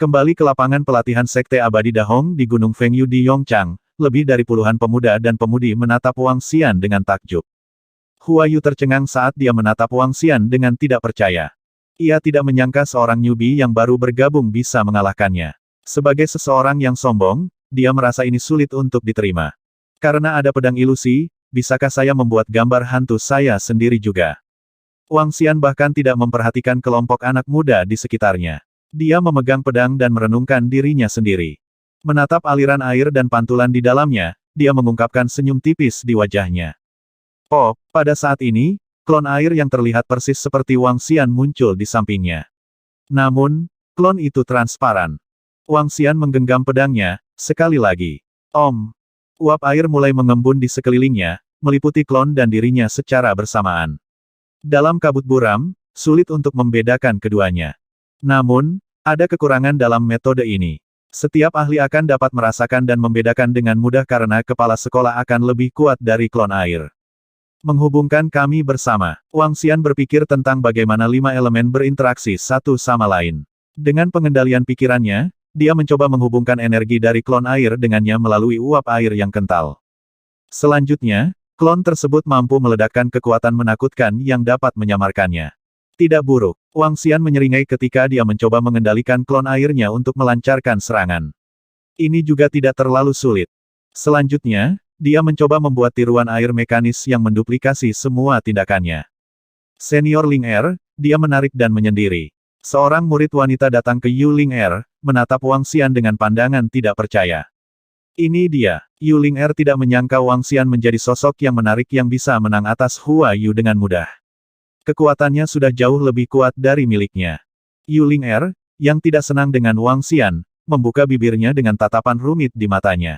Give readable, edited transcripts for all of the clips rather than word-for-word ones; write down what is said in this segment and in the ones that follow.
Kembali ke lapangan pelatihan Sekte Abadi Dahong di Gunung Fengyu di Yongchang, lebih dari puluhan pemuda dan pemudi menatap Wang Xian dengan takjub. Hua Yu tercengang saat dia menatap Wang Xian dengan tidak percaya. Ia tidak menyangka seorang newbie yang baru bergabung bisa mengalahkannya. Sebagai seseorang yang sombong, dia merasa ini sulit untuk diterima. Karena ada pedang ilusi, bisakah saya membuat gambar hantu saya sendiri juga? Wang Xian bahkan tidak memperhatikan kelompok anak muda di sekitarnya. Dia memegang pedang dan merenungkan dirinya sendiri. Menatap aliran air dan pantulan di dalamnya, dia mengungkapkan senyum tipis di wajahnya. Oh, pada saat ini, klon air yang terlihat persis seperti Wang Xian muncul di sampingnya. Namun, klon itu transparan. Wang Xian menggenggam pedangnya, sekali lagi. Om! Uap air mulai mengembun di sekelilingnya, meliputi klon dan dirinya secara bersamaan. Dalam kabut buram, sulit untuk membedakan keduanya. Namun, ada kekurangan dalam metode ini. Setiap ahli akan dapat merasakan dan membedakan dengan mudah karena kepala sekolah akan lebih kuat dari klon air. Menghubungkan kami bersama. Wang Xian berpikir tentang bagaimana 5 elemen berinteraksi satu sama lain. Dengan pengendalian pikirannya, dia mencoba menghubungkan energi dari klon air dengannya melalui uap air yang kental. Selanjutnya, klon tersebut mampu meledakkan kekuatan menakutkan yang dapat menyamarkannya. Tidak buruk. Wang Xian menyeringai ketika dia mencoba mengendalikan klon airnya untuk melancarkan serangan. Ini juga tidak terlalu sulit. Selanjutnya, dia mencoba membuat tiruan air mekanis yang menduplikasi semua tindakannya. Senior Ling Er, dia menarik dan menyendiri. Seorang murid wanita datang ke Yu Ling Er, menatap Wang Xian dengan pandangan tidak percaya. Ini dia. Yu Ling Er tidak menyangka Wang Xian menjadi sosok yang menarik yang bisa menang atas Hua Yu dengan mudah. Kekuatannya sudah jauh lebih kuat dari miliknya. Yu Ling Er, yang tidak senang dengan Wang Xian, membuka bibirnya dengan tatapan rumit di matanya.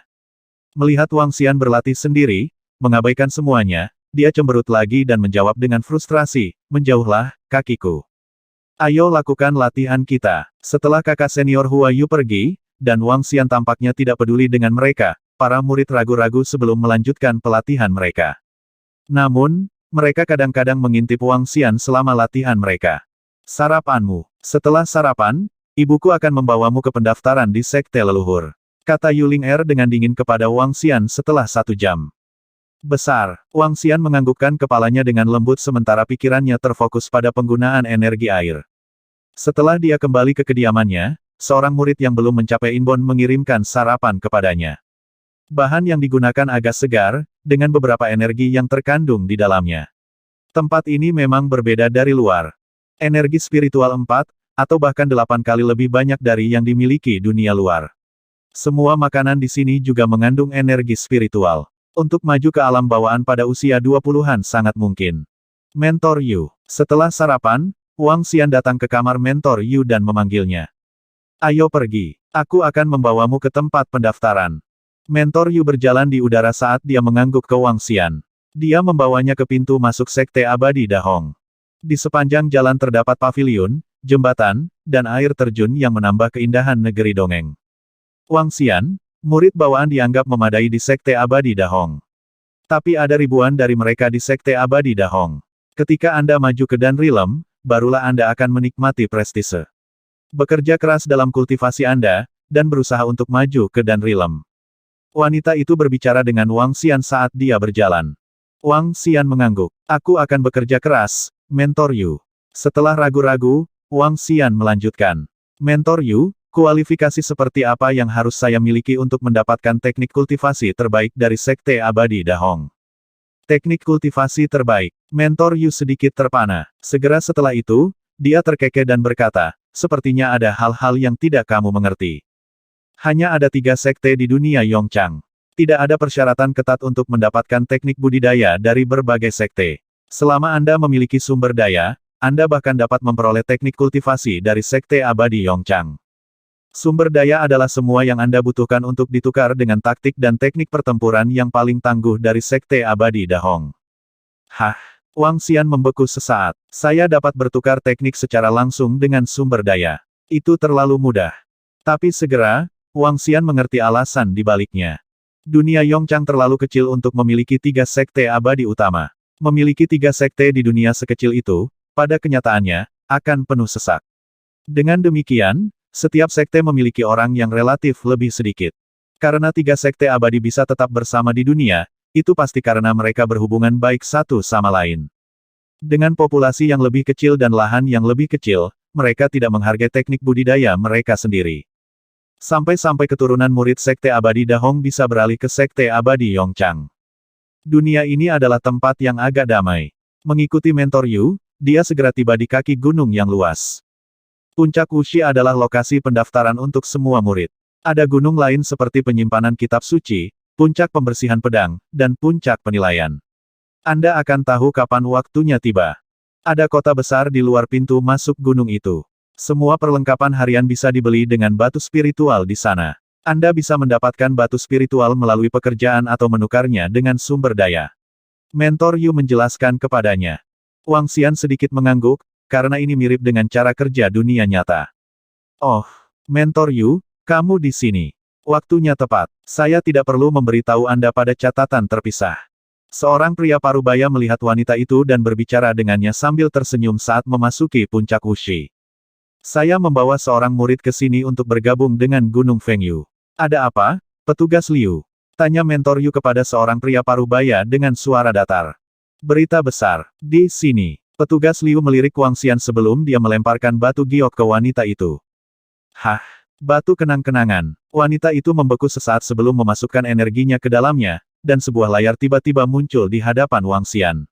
Melihat Wang Xian berlatih sendiri, mengabaikan semuanya, dia cemberut lagi dan menjawab dengan frustrasi, menjauhlah, kakiku. Ayo lakukan latihan kita. Setelah kakak senior Hua Yu pergi, dan Wang Xian tampaknya tidak peduli dengan mereka, para murid ragu-ragu sebelum melanjutkan pelatihan mereka. Namun, mereka kadang-kadang mengintip Wang Xian selama latihan mereka. Sarapanmu. Setelah sarapan, ibuku akan membawamu ke pendaftaran di Sekte Leluhur. Kata Yu Ling Er dengan dingin kepada Wang Xian setelah 1 jam. Besar. Wang Xian menganggukkan kepalanya dengan lembut sementara pikirannya terfokus pada penggunaan energi air. Setelah dia kembali ke kediamannya, seorang murid yang belum mencapai Inbon mengirimkan sarapan kepadanya. Bahan yang digunakan agak segar, dengan beberapa energi yang terkandung di dalamnya. Tempat ini memang berbeda dari luar. Energi spiritual 4, atau bahkan 8 kali lebih banyak dari yang dimiliki dunia luar. Semua makanan di sini juga mengandung energi spiritual. Untuk maju ke alam bawaan pada usia 20-an sangat mungkin. Mentor Yu. Setelah sarapan, Wang Xian datang ke kamar Mentor Yu dan memanggilnya. Ayo pergi. Aku akan membawamu ke tempat pendaftaran. Mentor Yu berjalan di udara saat dia mengangguk ke Wang Xian. Dia membawanya ke pintu masuk Sekte Abadi Dahong. Di sepanjang jalan terdapat paviliun, jembatan, dan air terjun yang menambah keindahan negeri dongeng. Wang Xian, murid bawaan dianggap memadai di Sekte Abadi Dahong. Tapi ada ribuan dari mereka di Sekte Abadi Dahong. Ketika Anda maju ke Danrilem, barulah Anda akan menikmati prestise. Bekerja keras dalam kultivasi Anda, dan berusaha untuk maju ke Danrilem. Wanita itu berbicara dengan Wang Xian saat dia berjalan. Wang Xian mengangguk. Aku akan bekerja keras, Mentor Yu. Setelah ragu-ragu, Wang Xian melanjutkan. Mentor Yu, kualifikasi seperti apa yang harus saya miliki untuk mendapatkan teknik kultivasi terbaik dari Sekte Abadi Dahong? Teknik kultivasi terbaik. Mentor Yu sedikit terpana. Segera setelah itu, dia terkekeh dan berkata, sepertinya ada hal-hal yang tidak kamu mengerti. Hanya ada 3 sekte di dunia Yongchang. Tidak ada persyaratan ketat untuk mendapatkan teknik budidaya dari berbagai sekte. Selama Anda memiliki sumber daya, Anda bahkan dapat memperoleh teknik kultivasi dari Sekte Abadi Yongchang. Sumber daya adalah semua yang Anda butuhkan untuk ditukar dengan taktik dan teknik pertempuran yang paling tangguh dari Sekte Abadi Dahong. Hah? Wang Xian membeku sesaat. Saya dapat bertukar teknik secara langsung dengan sumber daya. Itu terlalu mudah. Tapi segera, Wang Xian mengerti alasan di baliknya. Dunia Yongchang terlalu kecil untuk memiliki 3 sekte abadi utama. Memiliki 3 sekte di dunia sekecil itu, pada kenyataannya, akan penuh sesak. Dengan demikian, Setiap sekte memiliki orang yang relatif lebih sedikit. Karena 3 sekte abadi bisa tetap bersama di dunia, itu pasti karena mereka berhubungan baik satu sama lain. Dengan populasi yang lebih kecil dan lahan yang lebih kecil, mereka tidak menghargai teknik budidaya mereka sendiri. Sampai-sampai keturunan murid sekte abadi Dahong bisa beralih ke sekte abadi Yongchang. Dunia ini adalah tempat yang agak damai. Mengikuti mentor Yu, dia segera tiba di kaki gunung yang luas. Puncak Wuxi adalah lokasi pendaftaran untuk semua murid. Ada gunung lain seperti penyimpanan kitab suci, puncak pembersihan pedang, dan puncak penilaian. Anda akan tahu kapan waktunya tiba. Ada kota besar di luar pintu masuk gunung itu. Semua perlengkapan harian bisa dibeli dengan batu spiritual di sana. Anda bisa mendapatkan batu spiritual melalui pekerjaan atau menukarnya dengan sumber daya. Mentor Yu menjelaskan kepadanya. Wang Xian sedikit mengangguk, karena ini mirip dengan cara kerja dunia nyata. Oh, Mentor Yu, kamu di sini. Waktunya tepat. Saya tidak perlu memberitahu Anda pada catatan terpisah. Seorang pria parubaya melihat wanita itu dan berbicara dengannya sambil tersenyum saat memasuki puncak Wuxi. Saya membawa seorang murid ke sini untuk bergabung dengan Gunung Fengyu. Ada apa, petugas Liu? Tanya Mentor Yu kepada seorang pria parubaya dengan suara datar. Berita besar. Di sini. Petugas Liu melirik Wang Xian sebelum dia melemparkan batu giok ke wanita itu. Hah? Batu kenang-kenangan. Wanita itu membeku sesaat sebelum memasukkan energinya ke dalamnya, dan sebuah layar tiba-tiba muncul di hadapan Wang Xian.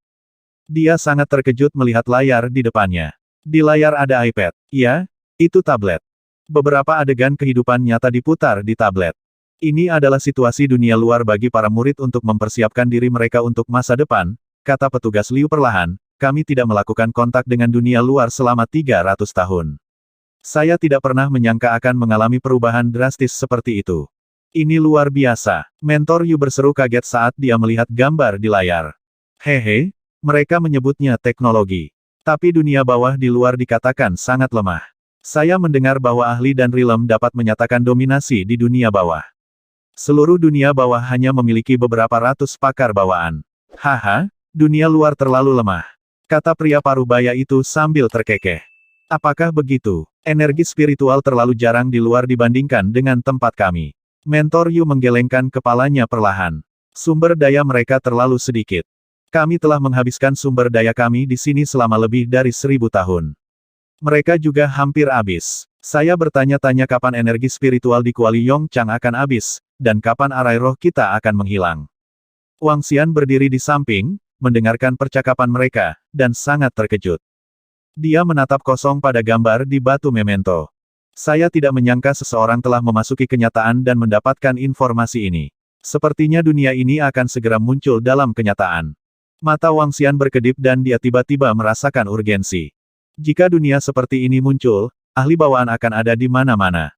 Dia sangat terkejut melihat layar di depannya. Di layar ada iPad. Ya, itu tablet. Beberapa adegan kehidupan nyata diputar di tablet. Ini adalah situasi dunia luar bagi para murid untuk mempersiapkan diri mereka untuk masa depan, kata petugas Liu perlahan. Kami tidak melakukan kontak dengan dunia luar selama 300 tahun. Saya tidak pernah menyangka akan mengalami perubahan drastis seperti itu. Ini luar biasa. Mentor Yu berseru kaget saat dia melihat gambar di layar. Hehe, mereka menyebutnya teknologi. Tapi dunia bawah di luar dikatakan sangat lemah. Saya mendengar bahwa ahli dan Rilem dapat menyatakan dominasi di dunia bawah. Seluruh dunia bawah hanya memiliki beberapa ratus pakar bawaan. Haha, dunia luar terlalu lemah. Kata pria parubaya itu sambil terkekeh. Apakah begitu? Energi spiritual terlalu jarang di luar dibandingkan dengan tempat kami. Mentor Yu menggelengkan kepalanya perlahan. Sumber daya mereka terlalu sedikit. Kami telah menghabiskan sumber daya kami di sini selama lebih dari 1000 tahun. Mereka juga hampir habis. Saya bertanya-tanya kapan energi spiritual di Kuali Yongchang akan habis, dan kapan arai roh kita akan menghilang. Wang Xian berdiri di samping, mendengarkan percakapan mereka, dan sangat terkejut. Dia menatap kosong pada gambar di batu memento. Saya tidak menyangka seseorang telah memasuki kenyataan dan mendapatkan informasi ini. Sepertinya dunia ini akan segera muncul dalam kenyataan. Mata Wang Xian berkedip dan dia tiba-tiba merasakan urgensi. Jika dunia seperti ini muncul, ahli bawaan akan ada di mana-mana.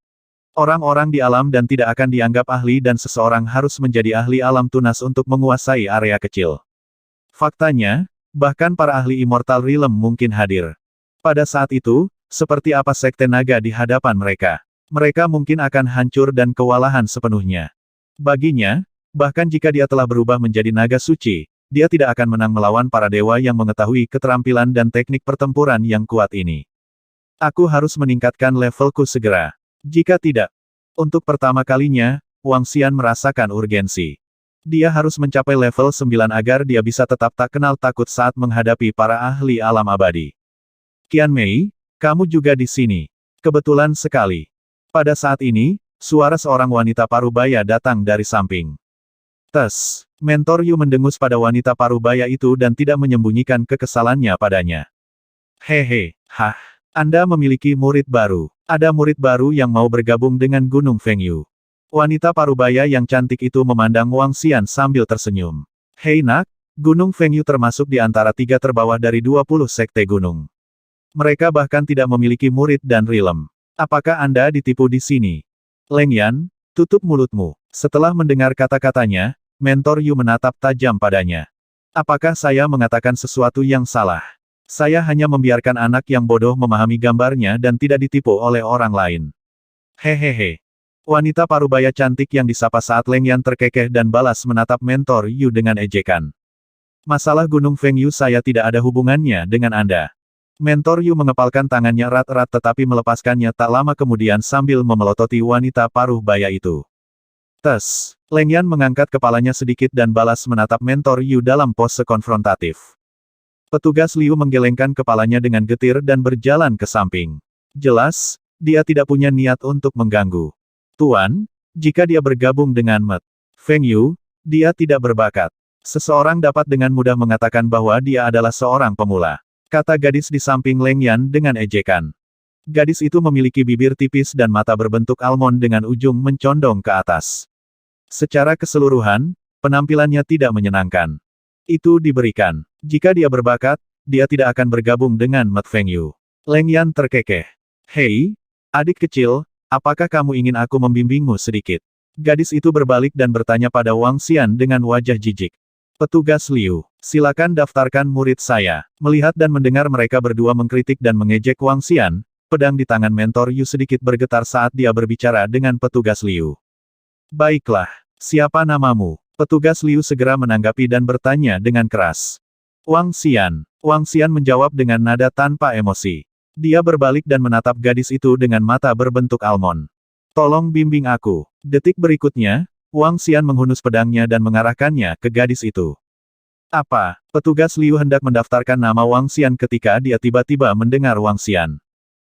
Orang-orang di alam dan tidak akan dianggap ahli dan seseorang harus menjadi ahli alam tunas untuk menguasai area kecil. Faktanya, bahkan para ahli Immortal Realm mungkin hadir. Pada saat itu, seperti apa sekte naga di hadapan mereka? Mereka mungkin akan hancur dan kewalahan sepenuhnya. Baginya, bahkan jika dia telah berubah menjadi naga suci, dia tidak akan menang melawan para dewa yang mengetahui keterampilan dan teknik pertempuran yang kuat ini. Aku harus meningkatkan levelku segera. Jika tidak, untuk pertama kalinya, Wang Xian merasakan urgensi. Dia harus mencapai level 9 agar dia bisa tetap tak kenal takut saat menghadapi para ahli alam abadi. Qian Mei, kamu juga di sini. Kebetulan sekali. Pada saat ini, suara seorang wanita parubaya datang dari samping. Tes, Mentor Yu mendengus pada wanita parubaya itu dan tidak menyembunyikan kekesalannya padanya. Hehe, hah, Anda memiliki murid baru. Ada murid baru yang mau bergabung dengan Gunung Fengyu. Wanita parubaya yang cantik itu memandang Wang Xian sambil tersenyum. Hei nak, Gunung Fengyu termasuk di antara 3 terbawah dari 20 sekte gunung. Mereka bahkan tidak memiliki murid dan Rilem. Apakah Anda ditipu di sini? Leng Yan, tutup mulutmu. Setelah mendengar kata-katanya, Mentor Yu menatap tajam padanya. Apakah saya mengatakan sesuatu yang salah? Saya hanya membiarkan anak yang bodoh memahami gambarnya dan tidak ditipu oleh orang lain. Hehehe. Wanita parubaya cantik yang disapa saat Leng Yan terkekeh dan balas menatap Mentor Yu dengan ejekan. Masalah Gunung Fengyu saya tidak ada hubungannya dengan Anda. Mentor Yu mengepalkan tangannya erat-erat tetapi melepaskannya tak lama kemudian sambil memelototi wanita paruh baya itu. Tes. Leng Yan mengangkat kepalanya sedikit dan balas menatap Mentor Yu dalam pose konfrontatif. Petugas Liu menggelengkan kepalanya dengan getir dan berjalan ke samping. Jelas, dia tidak punya niat untuk mengganggu. Tuan, jika dia bergabung dengan Met Feng Yu, dia tidak berbakat. Seseorang dapat dengan mudah mengatakan bahwa dia adalah seorang pemula. Kata gadis di samping Leng Yan dengan ejekan. Gadis itu memiliki bibir tipis dan mata berbentuk almond dengan ujung mencondong ke atas. Secara keseluruhan, penampilannya tidak menyenangkan. Itu diberikan. Jika dia berbakat, dia tidak akan bergabung dengan Met Feng Yu. Leng Yan terkekeh. Hei, adik kecil, apakah kamu ingin aku membimbingmu sedikit? Gadis itu berbalik dan bertanya pada Wang Xian dengan wajah jijik. Petugas Liu, silakan daftarkan murid saya. Melihat dan mendengar mereka berdua mengkritik dan mengejek Wang Xian, pedang di tangan Mentor Yu sedikit bergetar saat dia berbicara dengan petugas Liu. Baiklah, siapa namamu? Petugas Liu segera menanggapi dan bertanya dengan keras. Wang Xian. Wang Xian menjawab dengan nada tanpa emosi. Dia berbalik dan menatap gadis itu dengan mata berbentuk almond. Tolong bimbing aku. Detik berikutnya, Wang Xian menghunus pedangnya dan mengarahkannya ke gadis itu. Apa? Petugas Liu hendak mendaftarkan nama Wang Xian ketika dia tiba-tiba mendengar Wang Xian.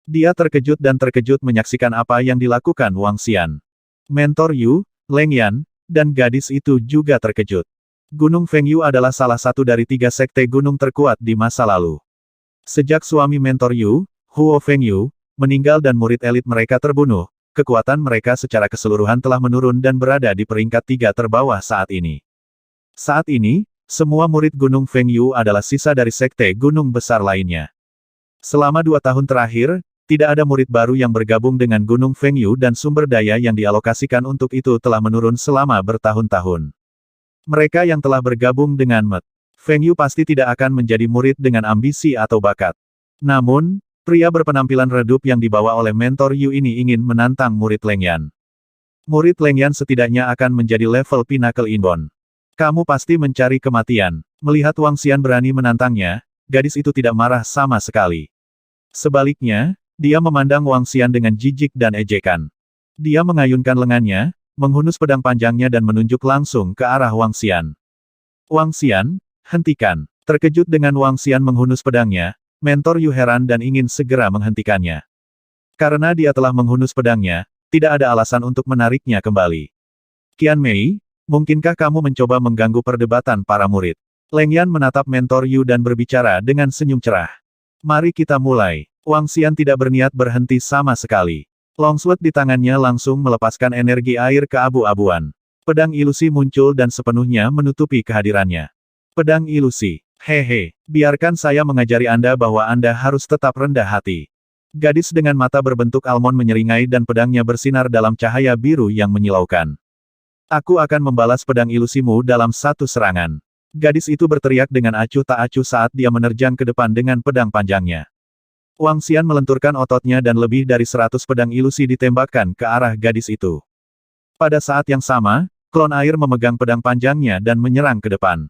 Dia terkejut dan terkejut menyaksikan apa yang dilakukan Wang Xian. Mentor Yu, Leng Yan, dan gadis itu juga terkejut. Gunung Feng Yu adalah salah satu dari 3 sekte gunung terkuat di masa lalu. Sejak suami Mentor Yu, Huo Feng Yu, meninggal dan murid elit mereka terbunuh, kekuatan mereka secara keseluruhan telah menurun dan berada di peringkat 3 terbawah saat ini. Saat ini, semua murid Gunung Feng Yu adalah sisa dari sekte gunung besar lainnya. Selama 2 tahun terakhir, tidak ada murid baru yang bergabung dengan Gunung Feng Yu dan sumber daya yang dialokasikan untuk itu telah menurun selama bertahun-tahun. Mereka yang telah bergabung dengan Met Feng Yu pasti tidak akan menjadi murid dengan ambisi atau bakat. Namun, pria berpenampilan redup yang dibawa oleh Mentor Yu ini ingin menantang murid Leng Yan. Murid Leng Yan setidaknya akan menjadi level Pinnacle Inbound. Kamu pasti mencari kematian. Melihat Wang Xian berani menantangnya, gadis itu tidak marah sama sekali. Sebaliknya, dia memandang Wang Xian dengan jijik dan ejekan. Dia mengayunkan lengannya, menghunus pedang panjangnya dan menunjuk langsung ke arah Wang Xian. Wang Xian, hentikan. Terkejut dengan Wang Xian menghunus pedangnya, Mentor Yu heran dan ingin segera menghentikannya. Karena dia telah menghunus pedangnya, tidak ada alasan untuk menariknya kembali. Qian Mei, mungkinkah kamu mencoba mengganggu perdebatan para murid? Leng Yan menatap Mentor Yu dan berbicara dengan senyum cerah. Mari kita mulai. Wang Xian tidak berniat berhenti sama sekali. Longsword di tangannya langsung melepaskan energi air keabu-abuan. Pedang ilusi muncul dan sepenuhnya menutupi kehadirannya. Pedang ilusi. Hehe, biarkan saya mengajari Anda bahwa Anda harus tetap rendah hati. Gadis dengan mata berbentuk almond menyeringai dan pedangnya bersinar dalam cahaya biru yang menyilaukan. Aku akan membalas pedang ilusimu dalam satu serangan. Gadis itu berteriak dengan acuh tak acuh saat dia menerjang ke depan dengan pedang panjangnya. Wang Xian melenturkan ototnya dan lebih dari 100 pedang ilusi ditembakkan ke arah gadis itu. Pada saat yang sama, klon air memegang pedang panjangnya dan menyerang ke depan.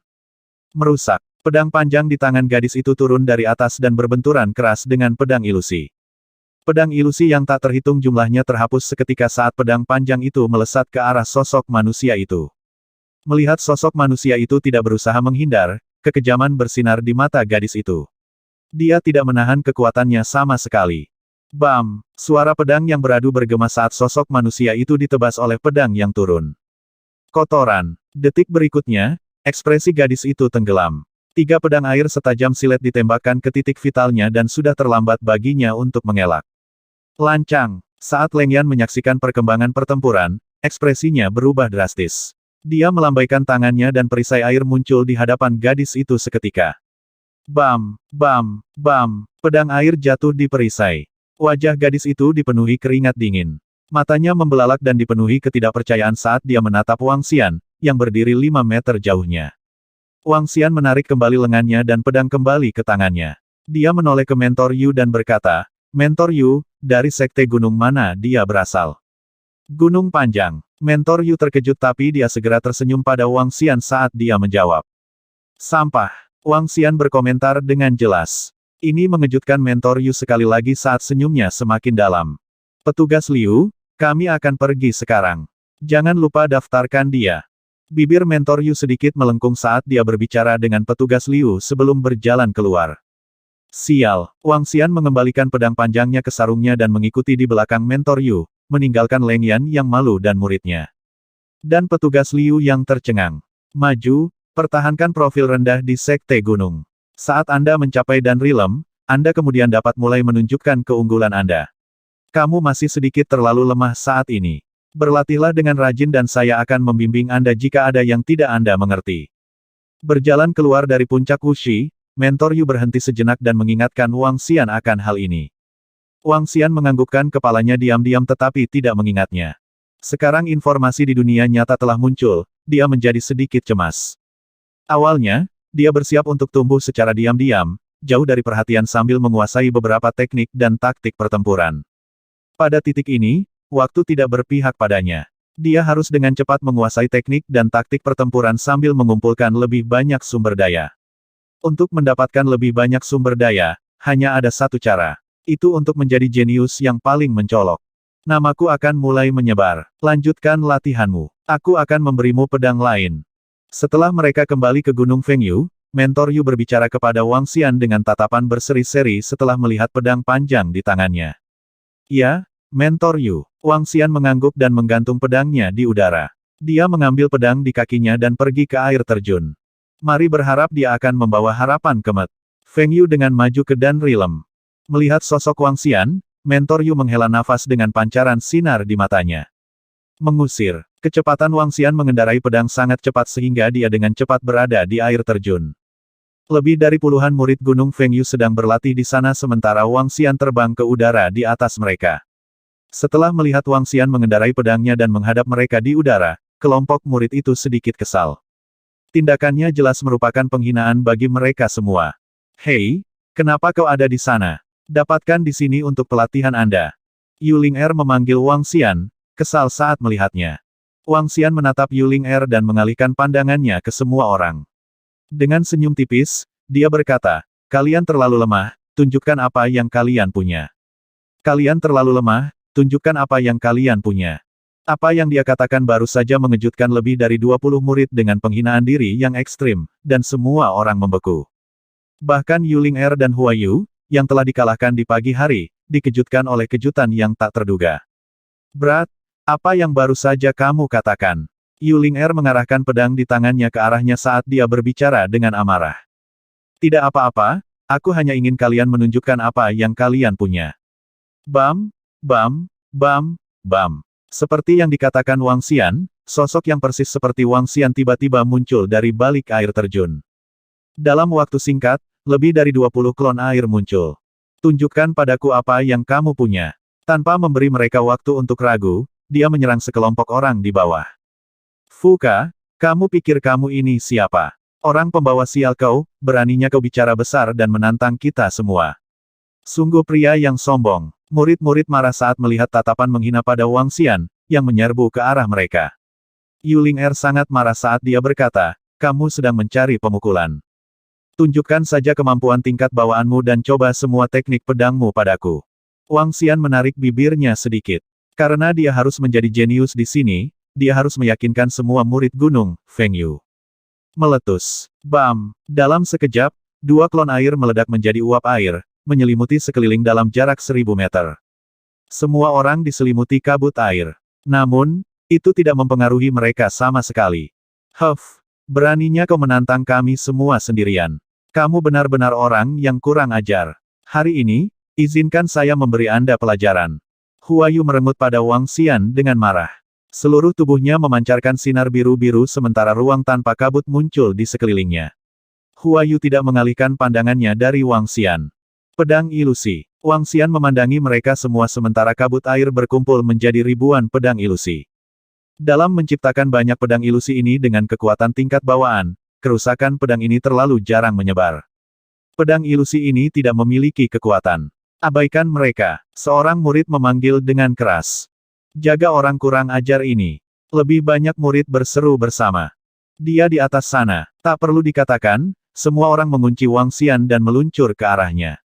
Merusak. Pedang panjang di tangan gadis itu turun dari atas dan berbenturan keras dengan pedang ilusi. Pedang ilusi yang tak terhitung jumlahnya terhapus seketika saat pedang panjang itu melesat ke arah sosok manusia itu. Melihat sosok manusia itu tidak berusaha menghindar, kekejaman bersinar di mata gadis itu. Dia tidak menahan kekuatannya sama sekali. Bam! Suara pedang yang beradu bergema saat sosok manusia itu ditebas oleh pedang yang turun. Kotoran. Detik berikutnya, ekspresi gadis itu tenggelam. 3 pedang air setajam silet ditembakkan ke titik vitalnya dan sudah terlambat baginya untuk mengelak. Lancang. Saat Leng Yan menyaksikan perkembangan pertempuran, ekspresinya berubah drastis. Dia melambaikan tangannya dan perisai air muncul di hadapan gadis itu seketika. Bam! Bam! Bam! Pedang air jatuh di perisai. Wajah gadis itu dipenuhi keringat dingin. Matanya membelalak dan dipenuhi ketidakpercayaan saat dia menatap Wang Xian, yang berdiri 5 meter jauhnya. Wang Xian menarik kembali lengannya dan pedang kembali ke tangannya. Dia menoleh ke Mentor Yu dan berkata, Mentor Yu, dari sekte gunung mana dia berasal? Gunung Panjang. Mentor Yu terkejut tapi dia segera tersenyum pada Wang Xian saat dia menjawab. Sampah. Wang Xian berkomentar dengan jelas. Ini mengejutkan Mentor Yu sekali lagi saat senyumnya semakin dalam. Petugas Liu, kami akan pergi sekarang. Jangan lupa daftarkan dia. Bibir Mentor Yu sedikit melengkung saat dia berbicara dengan petugas Liu sebelum berjalan keluar. Sial, Wang Xian mengembalikan pedang panjangnya ke sarungnya dan mengikuti di belakang Mentor Yu, meninggalkan Leng Yan yang malu dan muridnya. Dan petugas Liu yang tercengang. Maju, pertahankan profil rendah di Sekte Gunung. Saat Anda mencapai Dan Rilem, Anda kemudian dapat mulai menunjukkan keunggulan Anda. Kamu masih sedikit terlalu lemah saat ini. Berlatihlah dengan rajin dan saya akan membimbing Anda jika ada yang tidak Anda mengerti. Berjalan keluar dari puncak Wuxi, Mentor Yu berhenti sejenak dan mengingatkan Wang Xian akan hal ini. Wang Xian menganggukkan kepalanya diam-diam tetapi tidak mengingatnya. Sekarang informasi di dunia nyata telah muncul, dia menjadi sedikit cemas. Awalnya, dia bersiap untuk tumbuh secara diam-diam, jauh dari perhatian sambil menguasai beberapa teknik dan taktik pertempuran. Pada titik ini, waktu tidak berpihak padanya. Dia harus dengan cepat menguasai teknik dan taktik pertempuran sambil mengumpulkan lebih banyak sumber daya. Untuk mendapatkan lebih banyak sumber daya, hanya ada satu cara. Itu untuk menjadi jenius yang paling mencolok. Namaku akan mulai menyebar. Lanjutkan latihanmu. Aku akan memberimu pedang lain. Setelah mereka kembali ke Gunung Fengyu, Mentor Yu berbicara kepada Wang Xian dengan tatapan berseri-seri setelah melihat pedang panjang di tangannya. Ya, Mentor Yu. Wang Xian mengangguk dan menggantung pedangnya di udara. Dia mengambil pedang di kakinya dan pergi ke air terjun. Mari berharap dia akan membawa harapan kemet. Feng Yu dengan maju ke Dan Rilem. Melihat sosok Wang Xian, Mentor Yu menghela nafas dengan pancaran sinar di matanya. Mengusir. Kecepatan Wang Xian mengendarai pedang sangat cepat sehingga dia dengan cepat berada di air terjun. Lebih dari puluhan murid Gunung Fengyu sedang berlatih di sana sementara Wang Xian terbang ke udara di atas mereka. Setelah melihat Wang Xian mengendarai pedangnya dan menghadap mereka di udara, kelompok murid itu sedikit kesal. Tindakannya jelas merupakan penghinaan bagi mereka semua. Hei, kenapa kau ada di sana? Dapatkan di sini untuk pelatihan Anda. Yuling Er memanggil Wang Xian, kesal saat melihatnya. Wang Xian menatap Yuling Er dan mengalihkan pandangannya ke semua orang. Dengan senyum tipis, dia berkata, kalian terlalu lemah, tunjukkan apa yang kalian punya. Kalian terlalu lemah, tunjukkan apa yang kalian punya. Apa yang dia katakan baru saja mengejutkan lebih dari 20 murid dengan penghinaan diri yang ekstrim, dan semua orang membeku. Bahkan Yuling Er dan Hua Yu, yang telah dikalahkan di pagi hari, dikejutkan oleh kejutan yang tak terduga. Berat, apa yang baru saja kamu katakan? Yuling Er mengarahkan pedang di tangannya ke arahnya saat dia berbicara dengan amarah. Tidak apa-apa, aku hanya ingin kalian menunjukkan apa yang kalian punya. Bam, bam, bam, bam. Seperti yang dikatakan Wang Xian, sosok yang persis seperti Wang Xian tiba-tiba muncul dari balik air terjun. Dalam waktu singkat, lebih dari 20 klon air muncul. Tunjukkan padaku apa yang kamu punya. Tanpa memberi mereka waktu untuk ragu, dia menyerang sekelompok orang di bawah. Fuka, kamu pikir kamu ini siapa? Orang pembawa sial kau, beraninya kau bicara besar dan menantang kita semua. Sungguh pria yang sombong. Murid-murid marah saat melihat tatapan menghina pada Wang Xian, yang menyerbu ke arah mereka. Yuling Er sangat marah saat dia berkata, kamu sedang mencari pemukulan. Tunjukkan saja kemampuan tingkat bawaanmu dan coba semua teknik pedangmu padaku. Wang Xian menarik bibirnya sedikit. Karena dia harus menjadi jenius di sini, dia harus meyakinkan semua murid Gunung Fengyu. Meletus. Bam! Dalam sekejap, 2 klon air meledak menjadi uap air, menyelimuti sekeliling dalam jarak 1000 meter. Semua orang diselimuti kabut air. Namun, itu tidak mempengaruhi mereka sama sekali. Huff! Beraninya kau menantang kami semua sendirian. Kamu benar-benar orang yang kurang ajar. Hari ini, izinkan saya memberi Anda pelajaran. Hua Yu merengut pada Wang Xian dengan marah. Seluruh tubuhnya memancarkan sinar biru-biru sementara ruang tanpa kabut muncul di sekelilingnya. Hua Yu tidak mengalihkan pandangannya dari Wang Xian. Pedang ilusi. Wang Xian memandangi mereka semua sementara kabut air berkumpul menjadi ribuan pedang ilusi. Dalam menciptakan banyak pedang ilusi ini dengan kekuatan tingkat bawaan, kerusakan pedang ini terlalu jarang menyebar. Pedang ilusi ini tidak memiliki kekuatan. Abaikan mereka. Seorang murid memanggil dengan keras. Jaga orang kurang ajar ini. Lebih banyak murid berseru bersama. Dia di atas sana. Tak perlu dikatakan, semua orang mengunci Wang Xian dan meluncur ke arahnya.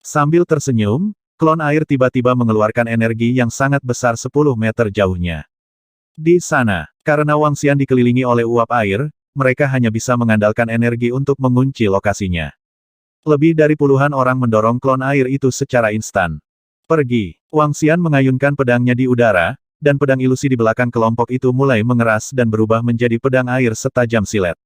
Sambil tersenyum, klon air tiba-tiba mengeluarkan energi yang sangat besar 10 meter jauhnya. Di sana, karena Wang Xian dikelilingi oleh uap air, mereka hanya bisa mengandalkan energi untuk mengunci lokasinya. Lebih dari puluhan orang mendorong klon air itu secara instan. Pergi. Wang Xian mengayunkan pedangnya di udara, dan pedang ilusi di belakang kelompok itu mulai mengeras dan berubah menjadi pedang air setajam silet.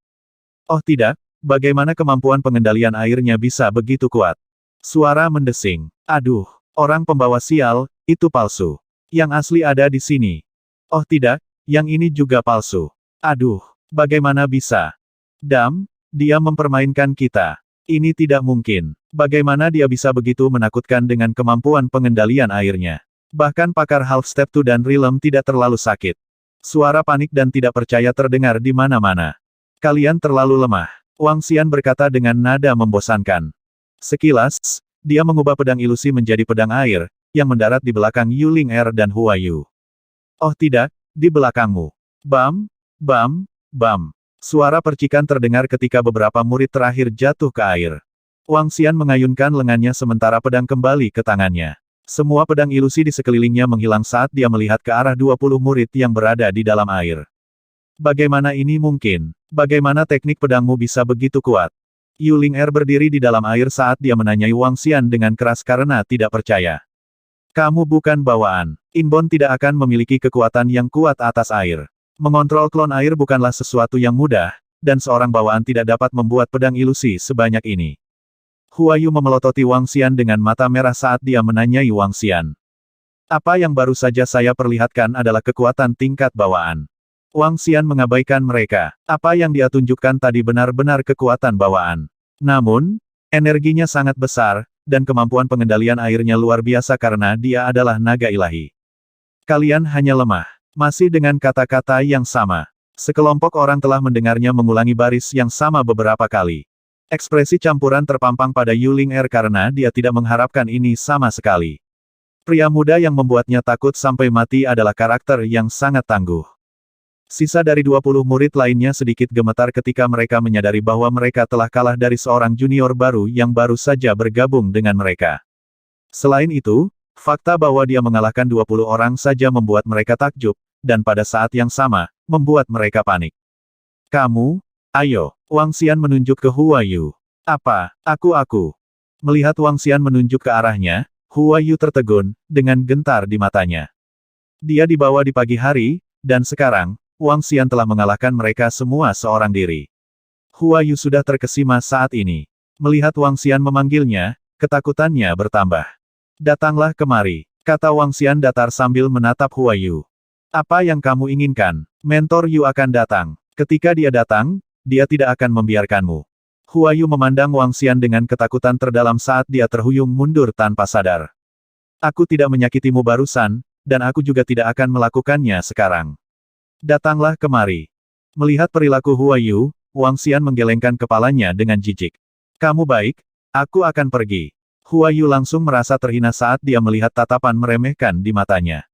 Oh tidak, bagaimana kemampuan pengendalian airnya bisa begitu kuat? Suara mendesing. Aduh, orang pembawa sial, itu palsu. Yang asli ada di sini. Oh tidak, yang ini juga palsu. Aduh, bagaimana bisa? Dia mempermainkan kita. Ini tidak mungkin. Bagaimana dia bisa begitu menakutkan dengan kemampuan pengendalian airnya? Bahkan pakar Half Step 2 dan Rilem tidak terlalu sakit. Suara panik dan tidak percaya terdengar di mana-mana. Kalian terlalu lemah. Wang Xian berkata dengan nada membosankan. Sekilas, dia mengubah pedang ilusi menjadi pedang air, yang mendarat di belakang Yuling Er dan Hua Yu. Oh tidak, di belakangmu. Bam, bam, bam. Suara percikan terdengar ketika beberapa murid terakhir jatuh ke air. Wang Xian mengayunkan lengannya sementara pedang kembali ke tangannya. Semua pedang ilusi di sekelilingnya menghilang saat dia melihat ke arah 20 murid yang berada di dalam air. Bagaimana ini mungkin? Bagaimana teknik pedangmu bisa begitu kuat? Yuling Er berdiri di dalam air saat dia menanyai Wang Xian dengan keras karena tidak percaya. Kamu bukan bawaan. Inbon tidak akan memiliki kekuatan yang kuat atas air. Mengontrol klon air bukanlah sesuatu yang mudah, dan seorang bawaan tidak dapat membuat pedang ilusi sebanyak ini. Hua Yu memelototi Wang Xian dengan mata merah saat dia menanyai Wang Xian. Apa yang baru saja saya perlihatkan adalah kekuatan tingkat bawaan. Wang Xian mengabaikan mereka. Apa yang dia tunjukkan tadi benar-benar kekuatan bawaan. Namun, energinya sangat besar, dan kemampuan pengendalian airnya luar biasa karena dia adalah naga ilahi. Kalian hanya lemah. Masih dengan kata-kata yang sama. Sekelompok orang telah mendengarnya mengulangi baris yang sama beberapa kali. Ekspresi campuran terpampang pada Yuling Er karena dia tidak mengharapkan ini sama sekali. Pria muda yang membuatnya takut sampai mati adalah karakter yang sangat tangguh. Sisa dari 20 murid lainnya sedikit gemetar ketika mereka menyadari bahwa mereka telah kalah dari seorang junior baru yang baru saja bergabung dengan mereka. Selain itu, fakta bahwa dia mengalahkan 20 orang saja membuat mereka takjub, dan pada saat yang sama, membuat mereka panik. Kamu? Ayo. Wang Xian menunjuk ke Hua Yu. Apa? Aku. Melihat Wang Xian menunjuk ke arahnya, Hua Yu tertegun, dengan gentar di matanya. Dia dibawa di pagi hari, dan sekarang, Wang Xian telah mengalahkan mereka semua seorang diri. Hua Yu sudah terkesima saat ini. Melihat Wang Xian memanggilnya, ketakutannya bertambah. Datanglah kemari, kata Wang Xian datar sambil menatap Hua Yu. Apa yang kamu inginkan? Mentor Yu akan datang. Ketika dia datang, dia tidak akan membiarkanmu. Hua Yu memandang Wang Xian dengan ketakutan terdalam saat dia terhuyung mundur tanpa sadar. Aku tidak menyakitimu barusan, dan aku juga tidak akan melakukannya sekarang. Datanglah kemari. Melihat perilaku Hua Yu, Wang Xian menggelengkan kepalanya dengan jijik. Kamu baik, aku akan pergi. Hua Yu langsung merasa terhina saat dia melihat tatapan meremehkan di matanya.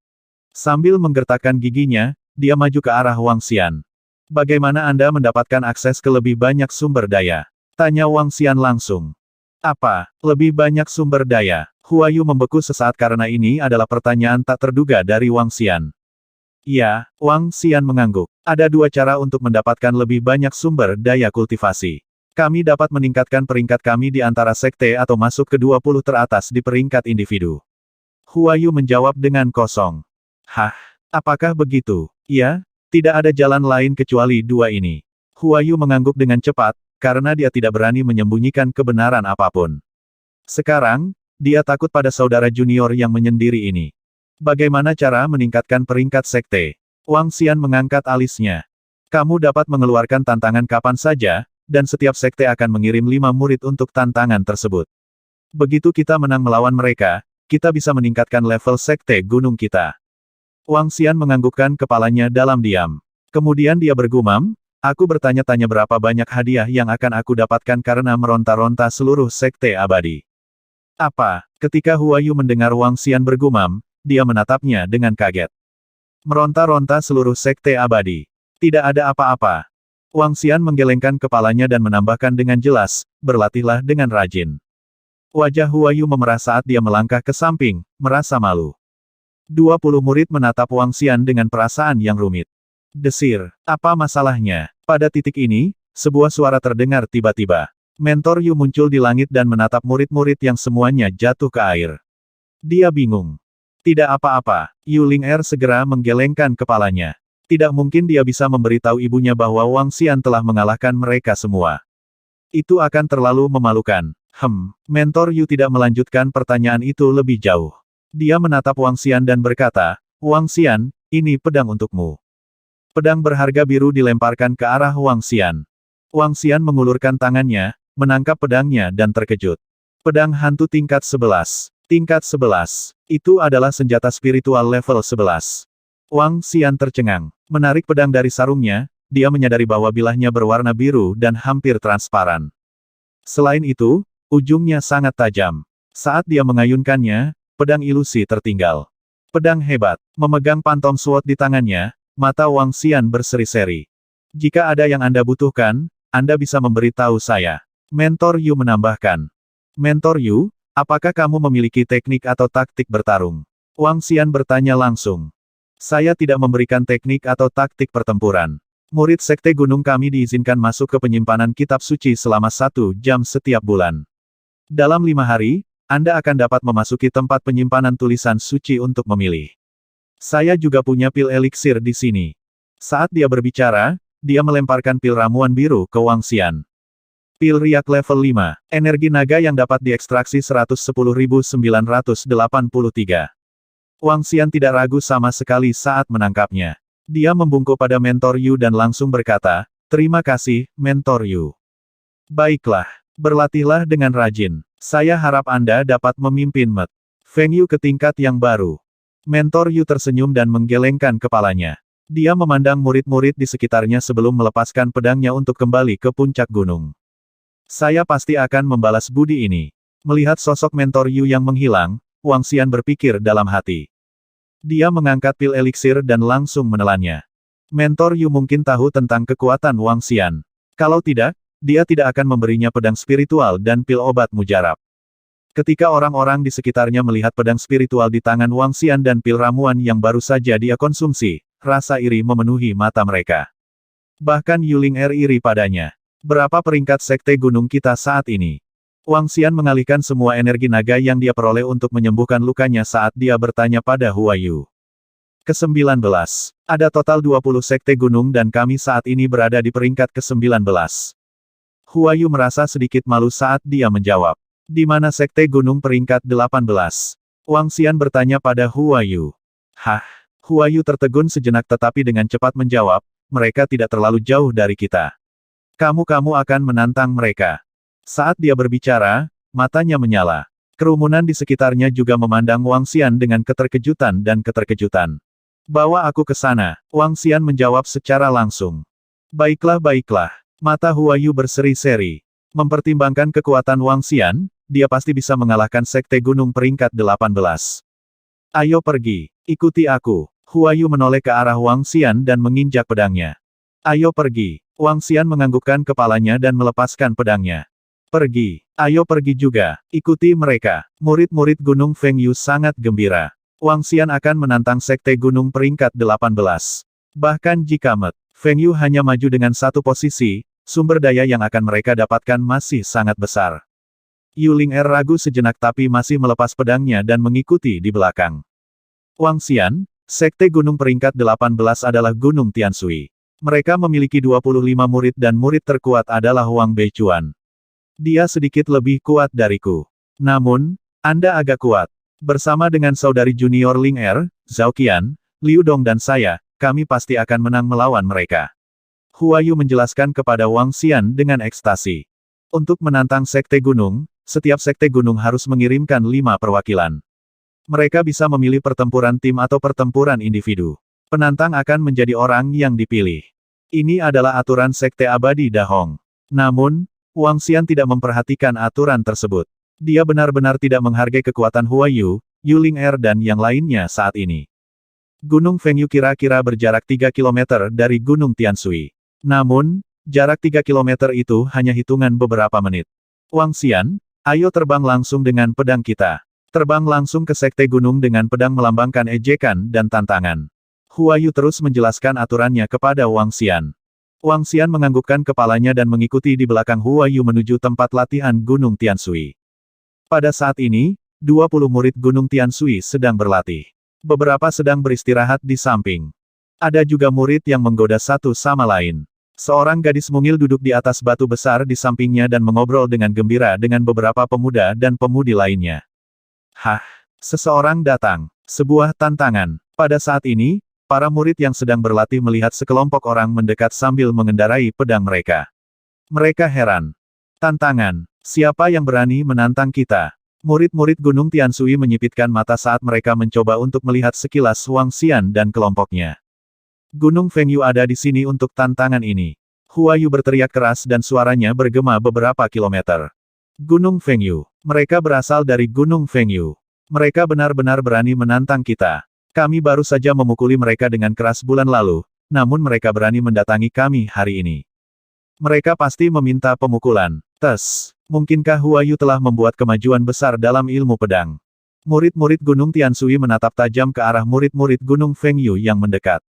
Sambil menggertakkan giginya, dia maju ke arah Wang Xian. Bagaimana Anda mendapatkan akses ke lebih banyak sumber daya? Tanya Wang Xian langsung. Apa, lebih banyak sumber daya? Hua Yu membeku sesaat karena ini adalah pertanyaan tak terduga dari Wang Xian. Ya, Wang Xian mengangguk. Ada dua cara untuk mendapatkan lebih banyak sumber daya kultivasi. Kami dapat meningkatkan peringkat kami di antara sekte atau masuk ke 20 teratas di peringkat individu. Hua Yu menjawab dengan kosong. Hah, apakah begitu? Ya, tidak ada jalan lain kecuali dua ini. Hua Yu mengangguk dengan cepat, karena dia tidak berani menyembunyikan kebenaran apapun. Sekarang, dia takut pada saudara junior yang menyendiri ini. Bagaimana cara meningkatkan peringkat sekte? Wang Xian mengangkat alisnya. Kamu dapat mengeluarkan tantangan kapan saja, dan setiap sekte akan mengirim 5 murid untuk tantangan tersebut. Begitu kita menang melawan mereka, kita bisa meningkatkan level sekte gunung kita. Wang Xian menganggukkan kepalanya dalam diam. Kemudian dia bergumam, aku bertanya-tanya berapa banyak hadiah yang akan aku dapatkan karena meronta-ronta seluruh sekte abadi. Apa? Ketika Hua Yu mendengar Wang Xian bergumam, dia menatapnya dengan kaget. Meronta-ronta seluruh sekte abadi. Tidak ada apa-apa. Wang Xian menggelengkan kepalanya dan menambahkan dengan jelas, berlatihlah dengan rajin. Wajah Huayu memerah saat dia melangkah ke samping, merasa malu. 20 murid menatap Wang Xian dengan perasaan yang rumit. Desir, apa masalahnya? Pada titik ini, sebuah suara terdengar tiba-tiba. Mentor Yu muncul di langit dan menatap murid-murid yang semuanya jatuh ke air. Dia bingung. Tidak apa-apa, Yu Ling'er segera menggelengkan kepalanya. Tidak mungkin dia bisa memberitahu ibunya bahwa Wang Xian telah mengalahkan mereka semua. Itu akan terlalu memalukan. Mentor Yu tidak melanjutkan pertanyaan itu lebih jauh. Dia menatap Wang Xian dan berkata, Wang Xian, ini pedang untukmu. Pedang berharga biru dilemparkan ke arah Wang Xian. Wang Xian mengulurkan tangannya, menangkap pedangnya dan terkejut. Pedang hantu tingkat 11. Tingkat 11. Itu adalah senjata spiritual level 11. Wang Xian tercengang. Menarik pedang dari sarungnya, dia menyadari bahwa bilahnya berwarna biru dan hampir transparan. Selain itu, ujungnya sangat tajam. Saat dia mengayunkannya, pedang ilusi tertinggal. Pedang hebat. Memegang pantom sword di tangannya, mata Wang Xian berseri-seri. Jika ada yang Anda butuhkan, Anda bisa memberitahu saya. Mentor Yu menambahkan. Mentor Yu, apakah kamu memiliki teknik atau taktik bertarung? Wang Xian bertanya langsung. Saya tidak memberikan teknik atau taktik pertempuran. Murid Sekte Gunung kami diizinkan masuk ke penyimpanan kitab suci selama 1 jam setiap bulan. Dalam 5 hari, Anda akan dapat memasuki tempat penyimpanan tulisan suci untuk memilih. Saya juga punya pil eliksir di sini. Saat dia berbicara, dia melemparkan pil ramuan biru ke Wang Xian. Pil riak level 5, energi naga yang dapat diekstraksi 110.983. Wang Xian tidak ragu sama sekali saat menangkapnya. Dia membungkuk pada Mentor Yu dan langsung berkata, terima kasih, Mentor Yu. Baiklah, berlatihlah dengan rajin. Saya harap Anda dapat memimpin Met Feng Yu ke tingkat yang baru. Mentor Yu tersenyum dan menggelengkan kepalanya. Dia memandang murid-murid di sekitarnya sebelum melepaskan pedangnya untuk kembali ke puncak gunung. Saya pasti akan membalas budi ini. Melihat sosok Mentor Yu yang menghilang, Wang Xian berpikir dalam hati. Dia mengangkat pil eliksir dan langsung menelannya. Mentor Yu mungkin tahu tentang kekuatan Wang Xian. Kalau tidak, dia tidak akan memberinya pedang spiritual dan pil obat mujarab. Ketika orang-orang di sekitarnya melihat pedang spiritual di tangan Wang Xian dan pil ramuan yang baru saja dia konsumsi, rasa iri memenuhi mata mereka. Bahkan Yu Ling'er iri padanya. Berapa peringkat sekte gunung kita saat ini? Wang Xian mengalihkan semua energi naga yang dia peroleh untuk menyembuhkan lukanya saat dia bertanya pada Huayu. Ke-19. Ada total 20 sekte gunung dan kami saat ini berada di peringkat ke-19. Huayu merasa sedikit malu saat dia menjawab. Di mana sekte gunung peringkat 18? Wang Xian bertanya pada Huayu. Hah? Huayu tertegun sejenak tetapi dengan cepat menjawab, mereka tidak terlalu jauh dari kita. Kamu akan menantang mereka. Saat dia berbicara, matanya menyala. Kerumunan di sekitarnya juga memandang Wang Xian dengan keterkejutan dan keterkejutan. Bawa aku ke sana, Wang Xian menjawab secara langsung. Baiklah. Mata Huayu berseri-seri. Mempertimbangkan kekuatan Wang Xian, dia pasti bisa mengalahkan sekte gunung peringkat 18. Ayo pergi, ikuti aku. Huayu menoleh ke arah Wang Xian dan menginjak pedangnya. Ayo pergi. Wang Xian menganggukkan kepalanya dan melepaskan pedangnya. Pergi. Ayo pergi juga. Ikuti mereka. Murid-murid Gunung Feng Yu sangat gembira. Wang Xian akan menantang sekte gunung peringkat 18. Bahkan jika Met Feng Yu hanya maju dengan satu posisi, sumber daya yang akan mereka dapatkan masih sangat besar. Yu Ling'er ragu sejenak tapi masih melepas pedangnya dan mengikuti di belakang. Wang Xian, sekte gunung peringkat 18 adalah Gunung Tianshui. Mereka memiliki 25 murid dan murid terkuat adalah Wang Beichuan. Dia sedikit lebih kuat dariku. Namun, Anda agak kuat. Bersama dengan saudari junior Ling'er, Zhao Qian, Liu Dong dan saya, kami pasti akan menang melawan mereka. Huayu menjelaskan kepada Wang Xian dengan ekstasi. Untuk menantang sekte gunung, setiap sekte gunung harus mengirimkan 5 perwakilan. Mereka bisa memilih pertempuran tim atau pertempuran individu. Penantang akan menjadi orang yang dipilih. Ini adalah aturan sekte abadi Dahong. Namun, Wang Xian tidak memperhatikan aturan tersebut. Dia benar-benar tidak menghargai kekuatan Huayu, Yu Ling'er dan yang lainnya saat ini. Gunung Feng Yu kira-kira berjarak 3 km dari Gunung Tianshui. Namun, jarak 3 km itu hanya hitungan beberapa menit. Wang Xian, Ayo terbang langsung dengan pedang kita. Terbang langsung ke Sekte Gunung dengan pedang melambangkan ejekan dan tantangan. Huayu terus menjelaskan aturannya kepada Wang Xian. Wang Xian menganggukkan kepalanya dan mengikuti di belakang Huayu menuju tempat latihan Gunung Tianshui. Pada saat ini, 20 murid Gunung Tianshui sedang berlatih. Beberapa sedang beristirahat di samping. Ada juga murid yang menggoda satu sama lain. Seorang gadis mungil duduk di atas batu besar di sampingnya dan mengobrol dengan gembira dengan beberapa pemuda dan pemudi lainnya. Hah! Seseorang datang. Sebuah tantangan. Pada saat ini, para murid yang sedang berlatih melihat sekelompok orang mendekat sambil mengendarai pedang mereka. Mereka heran. Tantangan. Siapa yang berani menantang kita? Murid-murid Gunung Tianshui menyipitkan mata saat mereka mencoba untuk melihat sekilas Wang Xian dan kelompoknya. Gunung Fengyu ada di sini untuk tantangan ini. Huayu berteriak keras dan suaranya bergema beberapa kilometer. Gunung Fengyu. Mereka berasal dari Gunung Fengyu. Mereka benar-benar berani menantang kita. Kami baru saja memukuli mereka dengan keras bulan lalu, namun mereka berani mendatangi kami hari ini. Mereka pasti meminta pemukulan. Mungkinkah Huayu telah membuat kemajuan besar dalam ilmu pedang? Murid-murid Gunung Tianshui menatap tajam ke arah murid-murid Gunung Fengyu yang mendekat.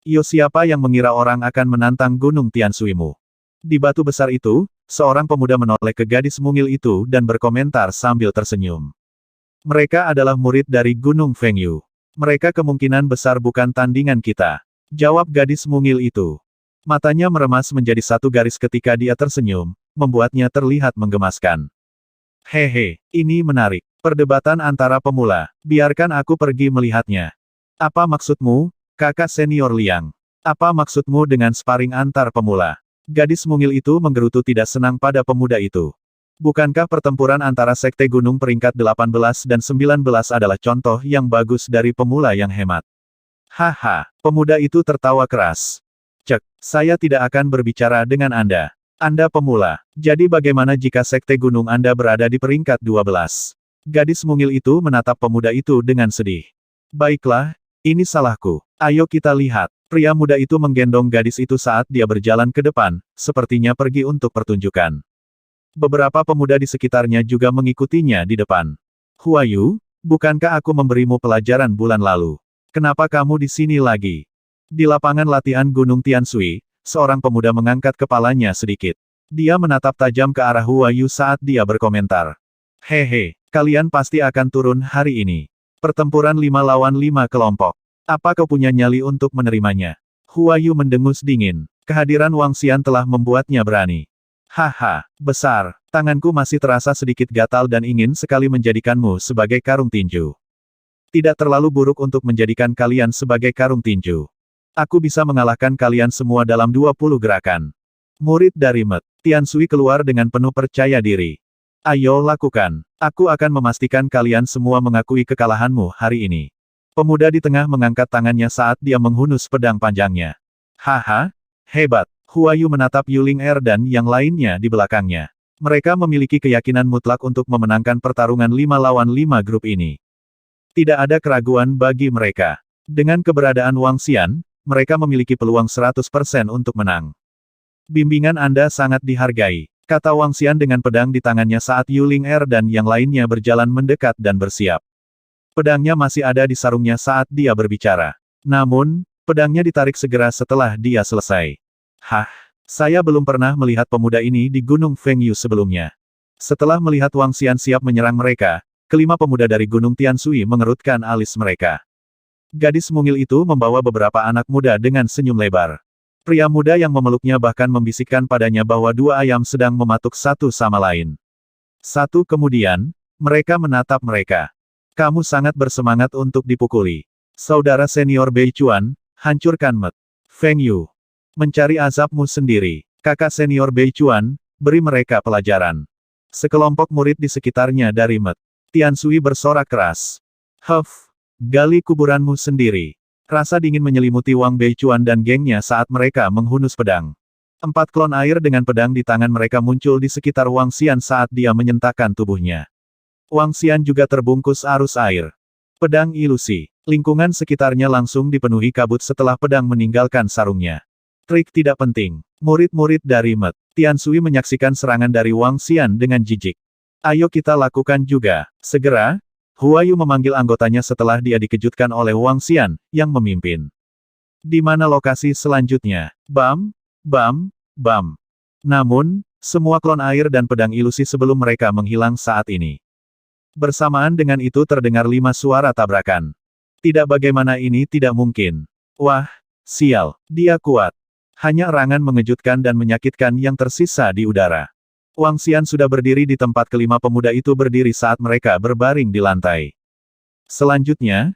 Iyo, siapa yang mengira orang akan menantang Gunung Tianshui-mu? Di batu besar itu, seorang pemuda menoleh ke gadis mungil itu dan berkomentar sambil tersenyum. Mereka adalah murid dari Gunung Fengyu. Mereka kemungkinan besar bukan tandingan kita. Jawab gadis mungil itu. Matanya meremas menjadi satu garis ketika dia tersenyum, membuatnya terlihat menggemaskan. Hehe, ini menarik. Perdebatan antara pemula. Biarkan aku pergi melihatnya. Apa maksudmu, kakak senior Liang? Apa maksudmu dengan sparring antar pemula? Gadis mungil itu menggerutu tidak senang pada pemuda itu. Bukankah pertempuran antara Sekte Gunung peringkat 18 dan 19 adalah contoh yang bagus dari pemula yang hemat? Haha, pemuda itu tertawa keras. Cek, saya tidak akan berbicara dengan Anda. Anda pemula. Jadi bagaimana jika Sekte Gunung Anda berada di peringkat 12? Gadis mungil itu menatap pemuda itu dengan sedih. Baiklah, ini salahku. Ayo kita lihat. Pria muda itu menggendong gadis itu saat dia berjalan ke depan, sepertinya pergi untuk pertunjukan. Beberapa pemuda di sekitarnya juga mengikutinya di depan. Huayu, bukankah aku memberimu pelajaran bulan lalu? Kenapa kamu di sini lagi? Di lapangan latihan Gunung Tianshui, seorang pemuda mengangkat kepalanya sedikit. Dia menatap tajam ke arah Huayu saat dia berkomentar. Hehe, kalian pasti akan turun hari ini. Pertempuran 5 lawan 5 kelompok. Apa kau punya nyali untuk menerimanya? Huayu mendengus dingin. Kehadiran Wang Xian telah membuatnya berani. Haha, besar. Tanganku masih terasa sedikit gatal dan ingin sekali menjadikanmu sebagai karung tinju. Tidak terlalu buruk untuk menjadikan kalian sebagai karung tinju. Aku bisa mengalahkan kalian semua dalam 20 gerakan. Murid dari Met Tianshui keluar dengan penuh percaya diri. Ayo lakukan. Aku akan memastikan kalian semua mengakui kekalahanmu hari ini. Pemuda di tengah mengangkat tangannya saat dia menghunus pedang panjangnya. Haha, hebat. Huayu menatap Yuling Er dan yang lainnya di belakangnya. Mereka memiliki keyakinan mutlak untuk memenangkan pertarungan 5 lawan 5 grup ini. Tidak ada keraguan bagi mereka. Dengan keberadaan Wang Xian, mereka memiliki peluang 100% untuk menang. Bimbingan Anda sangat dihargai, kata Wang Xian dengan pedang di tangannya saat Yuling Er dan yang lainnya berjalan mendekat dan bersiap. Pedangnya masih ada di sarungnya saat dia berbicara. Namun, pedangnya ditarik segera setelah dia selesai. Hah, saya belum pernah melihat pemuda ini di Gunung Fengyu sebelumnya. Setelah melihat Wang Xian siap menyerang mereka, kelima pemuda dari Gunung Tianshui mengerutkan alis mereka. Gadis mungil itu membawa beberapa anak muda dengan senyum lebar. Pria muda yang memeluknya bahkan membisikkan padanya bahwa dua ayam sedang mematuk satu sama lain. Satu kemudian, mereka menatap mereka. Kamu sangat bersemangat untuk dipukuli. Saudara senior Bei Chuan, hancurkan Met Fengyu. Mencari azabmu sendiri. Kakak senior Bei Chuan, beri mereka pelajaran. Sekelompok murid di sekitarnya dari Met Tianshui bersorak keras. Huff, gali kuburanmu sendiri. Rasa dingin menyelimuti Wang Bei Chuan dan gengnya saat mereka menghunus pedang. 4 klon air dengan pedang di tangan mereka muncul di sekitar Wang Xian saat dia menyentakkan tubuhnya. Wang Xian juga terbungkus arus air. Pedang ilusi. Lingkungan sekitarnya langsung dipenuhi kabut setelah pedang meninggalkan sarungnya. Trik tidak penting. Murid-murid dari Met Tianshui menyaksikan serangan dari Wang Xian dengan jijik. Ayo kita lakukan juga. Segera, Huayu memanggil anggotanya setelah dia dikejutkan oleh Wang Xian, yang memimpin. Di mana lokasi selanjutnya? Bam, bam, bam. Namun, semua klon air dan pedang ilusi sebelum mereka menghilang saat ini. Bersamaan dengan itu terdengar 5 suara tabrakan. Tidak, bagaimana ini tidak mungkin. Wah, sial, dia kuat. Hanya erangan mengejutkan dan menyakitkan yang tersisa di udara. Wang Xian sudah berdiri di tempat kelima pemuda itu berdiri saat mereka berbaring di lantai. Selanjutnya,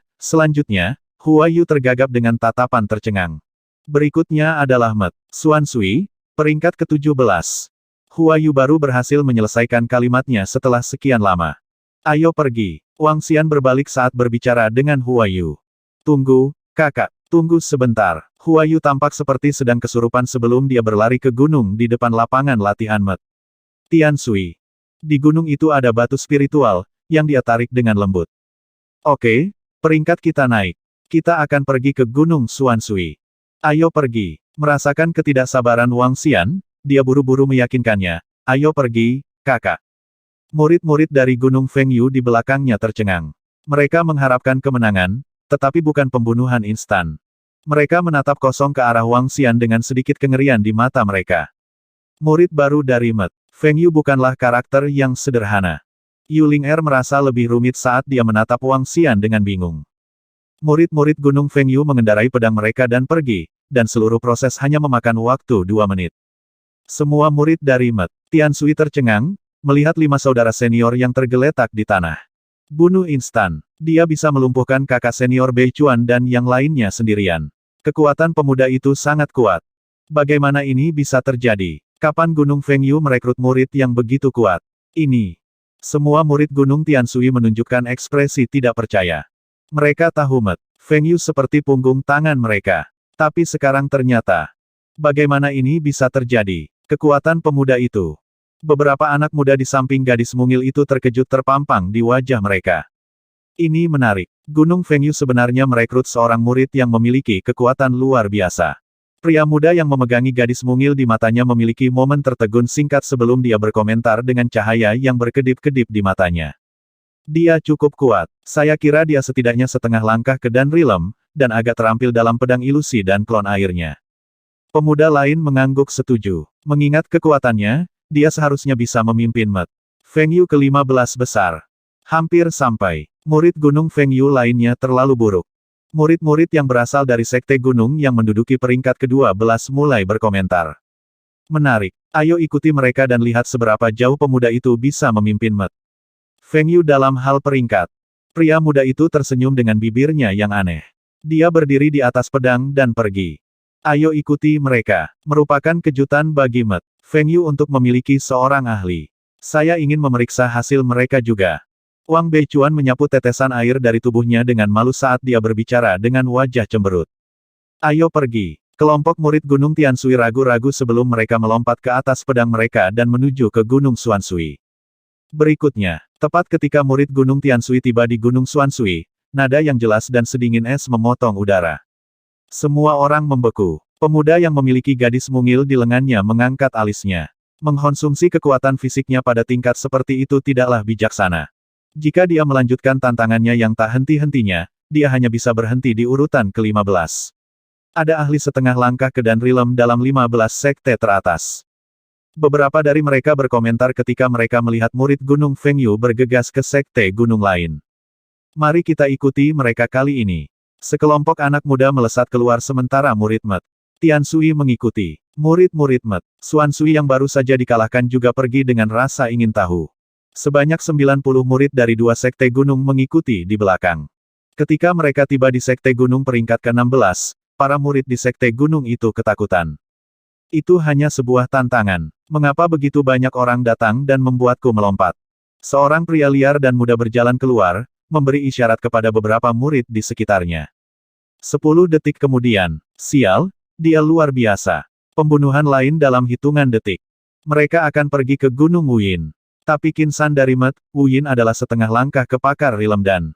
Huayu tergagap dengan tatapan tercengang. Berikutnya adalah Met Xuansui, peringkat ke-17. Huayu baru berhasil menyelesaikan kalimatnya setelah sekian lama. Ayo pergi. Wang Xian berbalik saat berbicara dengan Huayu. Tunggu, kakak, tunggu sebentar. Huayu tampak seperti sedang kesurupan sebelum dia berlari ke gunung di depan lapangan latihan Met Tiansui. Di gunung itu ada batu spiritual, yang dia tarik dengan lembut. Oke, peringkat kita naik. Kita akan pergi ke Gunung Xuansui. Ayo pergi. Merasakan ketidaksabaran Wang Xian, dia buru-buru meyakinkannya. Ayo pergi, kakak. Murid-murid dari Gunung Fengyu di belakangnya tercengang. Mereka mengharapkan kemenangan, tetapi bukan pembunuhan instan. Mereka menatap kosong ke arah Wang Xian dengan sedikit kengerian di mata mereka. Murid baru dari Met Fengyu bukanlah karakter yang sederhana. Yu Ling'er merasa lebih rumit saat dia menatap Wang Xian dengan bingung. Murid-murid Gunung Fengyu mengendarai pedang mereka dan pergi, dan seluruh proses hanya memakan waktu 2 menit. Semua murid dari Met Tiansui tercengang, melihat 5 saudara senior yang tergeletak di tanah. Bunuh instan. Dia bisa melumpuhkan kakak senior Bei Chuan dan yang lainnya sendirian. Kekuatan pemuda itu sangat kuat. Bagaimana ini bisa terjadi? Kapan Gunung Fengyu merekrut murid yang begitu kuat? Ini. Semua murid Gunung Tiansui menunjukkan ekspresi tidak percaya. Mereka tahu Met Fengyu seperti punggung tangan mereka. Tapi sekarang ternyata. Bagaimana ini bisa terjadi? Kekuatan pemuda itu. Beberapa anak muda di samping gadis mungil itu terkejut terpampang di wajah mereka. Ini menarik. Gunung Fengyu sebenarnya merekrut seorang murid yang memiliki kekuatan luar biasa. Pria muda yang memegangi gadis mungil di matanya memiliki momen tertegun singkat sebelum dia berkomentar dengan cahaya yang berkedip-kedip di matanya. Dia cukup kuat. Saya kira dia setidaknya setengah langkah ke Dan Rilem, dan agak terampil dalam pedang ilusi dan klon airnya. Pemuda lain mengangguk setuju. Mengingat kekuatannya, dia seharusnya bisa memimpin Met Fengyu ke-15 besar. Hampir sampai. Murid Gunung Fengyu lainnya terlalu buruk. Murid-murid yang berasal dari Sekte Gunung yang menduduki peringkat ke-12 mulai berkomentar. Menarik. Ayo ikuti mereka dan lihat seberapa jauh pemuda itu bisa memimpin Met Fengyu dalam hal peringkat. Pria muda itu tersenyum dengan bibirnya yang aneh. Dia berdiri di atas pedang dan pergi. Ayo ikuti mereka. Merupakan kejutan bagi Met Fengyu untuk memiliki seorang ahli. Saya ingin memeriksa hasil mereka juga. Wang Beichuan menyapu tetesan air dari tubuhnya dengan malu saat dia berbicara dengan wajah cemberut. Ayo pergi. Kelompok murid Gunung Tiansui ragu-ragu sebelum mereka melompat ke atas pedang mereka dan menuju ke Gunung Xuansui. Berikutnya, tepat ketika murid Gunung Tiansui tiba di Gunung Xuansui, nada yang jelas dan sedingin es memotong udara. Semua orang membeku. Pemuda yang memiliki gadis mungil di lengannya mengangkat alisnya. Mengkonsumsi kekuatan fisiknya pada tingkat seperti itu tidaklah bijaksana. Jika dia melanjutkan tantangannya yang tak henti-hentinya, dia hanya bisa berhenti di urutan ke-15. Ada ahli setengah langkah ke Dan Rilem dalam 15 sekte teratas. Beberapa dari mereka berkomentar ketika mereka melihat murid Gunung Fengyu bergegas ke sekte gunung lain. Mari kita ikuti mereka kali ini. Sekelompok anak muda melesat keluar sementara murid Met Tiansui mengikuti. Murid-murid Met Xuansui yang baru saja dikalahkan juga pergi dengan rasa ingin tahu. Sebanyak 90 murid dari 2 sekte gunung mengikuti di belakang. Ketika mereka tiba di sekte gunung peringkat ke-16, para murid di sekte gunung itu ketakutan. Itu hanya sebuah tantangan. Mengapa begitu banyak orang datang dan membuatku melompat? Seorang pria liar dan muda berjalan keluar, memberi isyarat kepada beberapa murid di sekitarnya. 10 detik kemudian, sial, dia luar biasa. Pembunuhan lain dalam hitungan detik. Mereka akan pergi ke Gunung Wuyin. Tapi Qin San dari Met Wuyin adalah setengah langkah ke pakar Rilem dan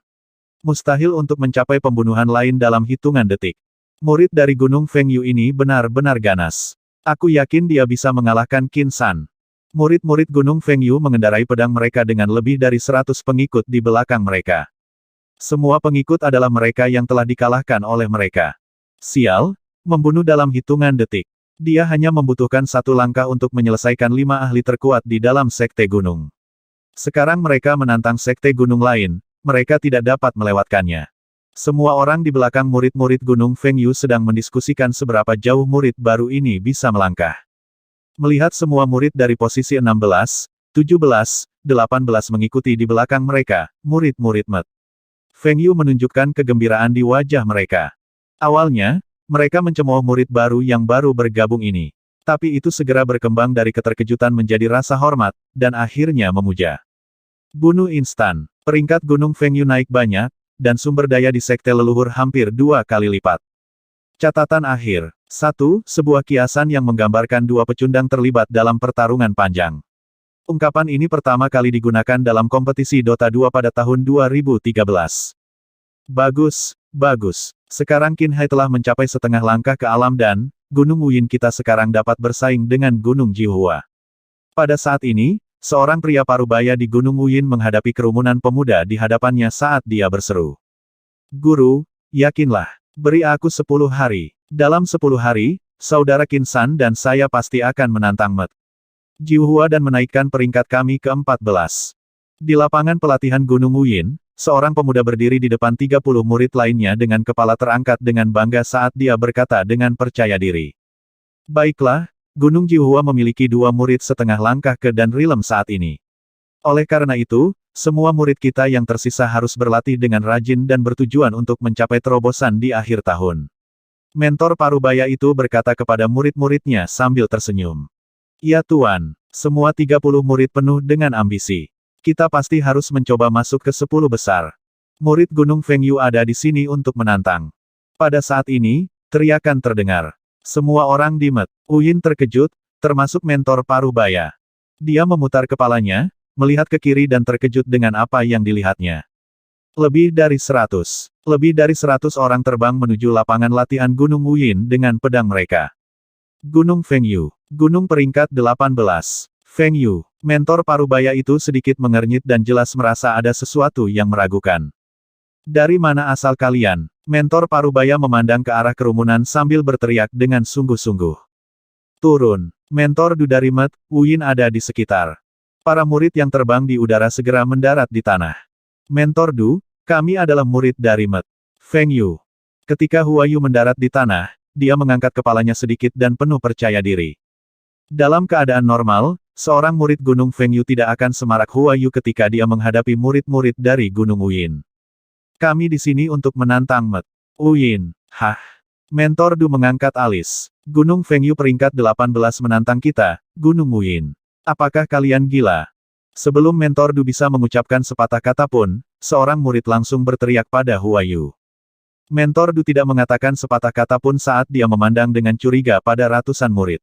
mustahil untuk mencapai pembunuhan lain dalam hitungan detik. Murid dari Gunung Fengyu ini benar-benar ganas. Aku yakin dia bisa mengalahkan Qin San. Murid-murid Gunung Fengyu mengendarai pedang mereka dengan lebih dari 100 pengikut di belakang mereka. Semua pengikut adalah mereka yang telah dikalahkan oleh mereka. Sial, membunuh dalam hitungan detik. Dia hanya membutuhkan satu langkah untuk menyelesaikan 5 ahli terkuat di dalam sekte gunung. Sekarang mereka menantang sekte gunung lain, mereka tidak dapat melewatkannya. Semua orang di belakang murid-murid Gunung Fengyu sedang mendiskusikan seberapa jauh murid baru ini bisa melangkah. Melihat semua murid dari posisi 16, 17, 18 mengikuti di belakang mereka, murid-murid Met Fengyu menunjukkan kegembiraan di wajah mereka. Awalnya, mereka mencemooh murid baru yang baru bergabung ini. Tapi itu segera berkembang dari keterkejutan menjadi rasa hormat, dan akhirnya memuja. Bunuh instan. Peringkat Gunung Fengyu naik banyak, dan sumber daya di sekte leluhur hampir 2 kali lipat. Catatan akhir. 1. Sebuah kiasan yang menggambarkan 2 pecundang terlibat dalam pertarungan panjang. Ungkapan ini pertama kali digunakan dalam kompetisi Dota 2 pada tahun 2013. Bagus, bagus. Sekarang Qin Hai telah mencapai setengah langkah ke alam dan, Gunung Wuyin kita sekarang dapat bersaing dengan Gunung Jihua. Pada saat ini, seorang pria parubaya di Gunung Wuyin menghadapi kerumunan pemuda di hadapannya saat dia berseru. Guru, yakinlah, beri aku 10 hari. Dalam 10 hari, saudara Qin San dan saya pasti akan menantang Met Jihua dan menaikkan peringkat kami ke 14. Di lapangan pelatihan Gunung Wuyin, seorang pemuda berdiri di depan 30 murid lainnya dengan kepala terangkat dengan bangga saat dia berkata dengan percaya diri. Baiklah, Gunung Jihua memiliki 2 murid setengah langkah ke dan Rilem saat ini. Oleh karena itu, semua murid kita yang tersisa harus berlatih dengan rajin dan bertujuan untuk mencapai terobosan di akhir tahun. Mentor parubaya itu berkata kepada murid-muridnya sambil tersenyum. Ya Tuan, semua 30 murid penuh dengan ambisi. Kita pasti harus mencoba masuk ke 10 besar. Murid Gunung Fengyu ada di sini untuk menantang. Pada saat ini, teriakan terdengar. Semua orang di Met Wuyin terkejut, termasuk mentor parubaya. Dia memutar kepalanya, melihat ke kiri dan terkejut dengan apa yang dilihatnya. Lebih dari 100 orang terbang menuju lapangan latihan Gunung Wuyin dengan pedang mereka. Gunung Fengyu, gunung peringkat 18. Fengyu, mentor parubaya itu sedikit mengernyit dan jelas merasa ada sesuatu yang meragukan. Dari mana asal kalian? Mentor parubaya memandang ke arah kerumunan sambil berteriak dengan sungguh-sungguh. Turun, mentor Du dari Met Wuyin ada di sekitar. Para murid yang terbang di udara segera mendarat di tanah. Mentor Du, kami adalah murid dari Met Fengyu. Ketika Huayu mendarat di tanah, dia mengangkat kepalanya sedikit dan penuh percaya diri. Dalam keadaan normal, seorang murid Gunung Fengyu tidak akan semarak Huayu ketika dia menghadapi murid-murid dari Gunung Wuyin. Kami di sini untuk menantang Met Wuyin. Hah? Mentor Du mengangkat alis. Gunung Fengyu peringkat 18 menantang kita, Gunung Wuyin. Apakah kalian gila? Sebelum Mentor Du bisa mengucapkan sepatah kata pun, seorang murid langsung berteriak pada Huayu. Mentor Du tidak mengatakan sepatah kata pun saat dia memandang dengan curiga pada ratusan murid.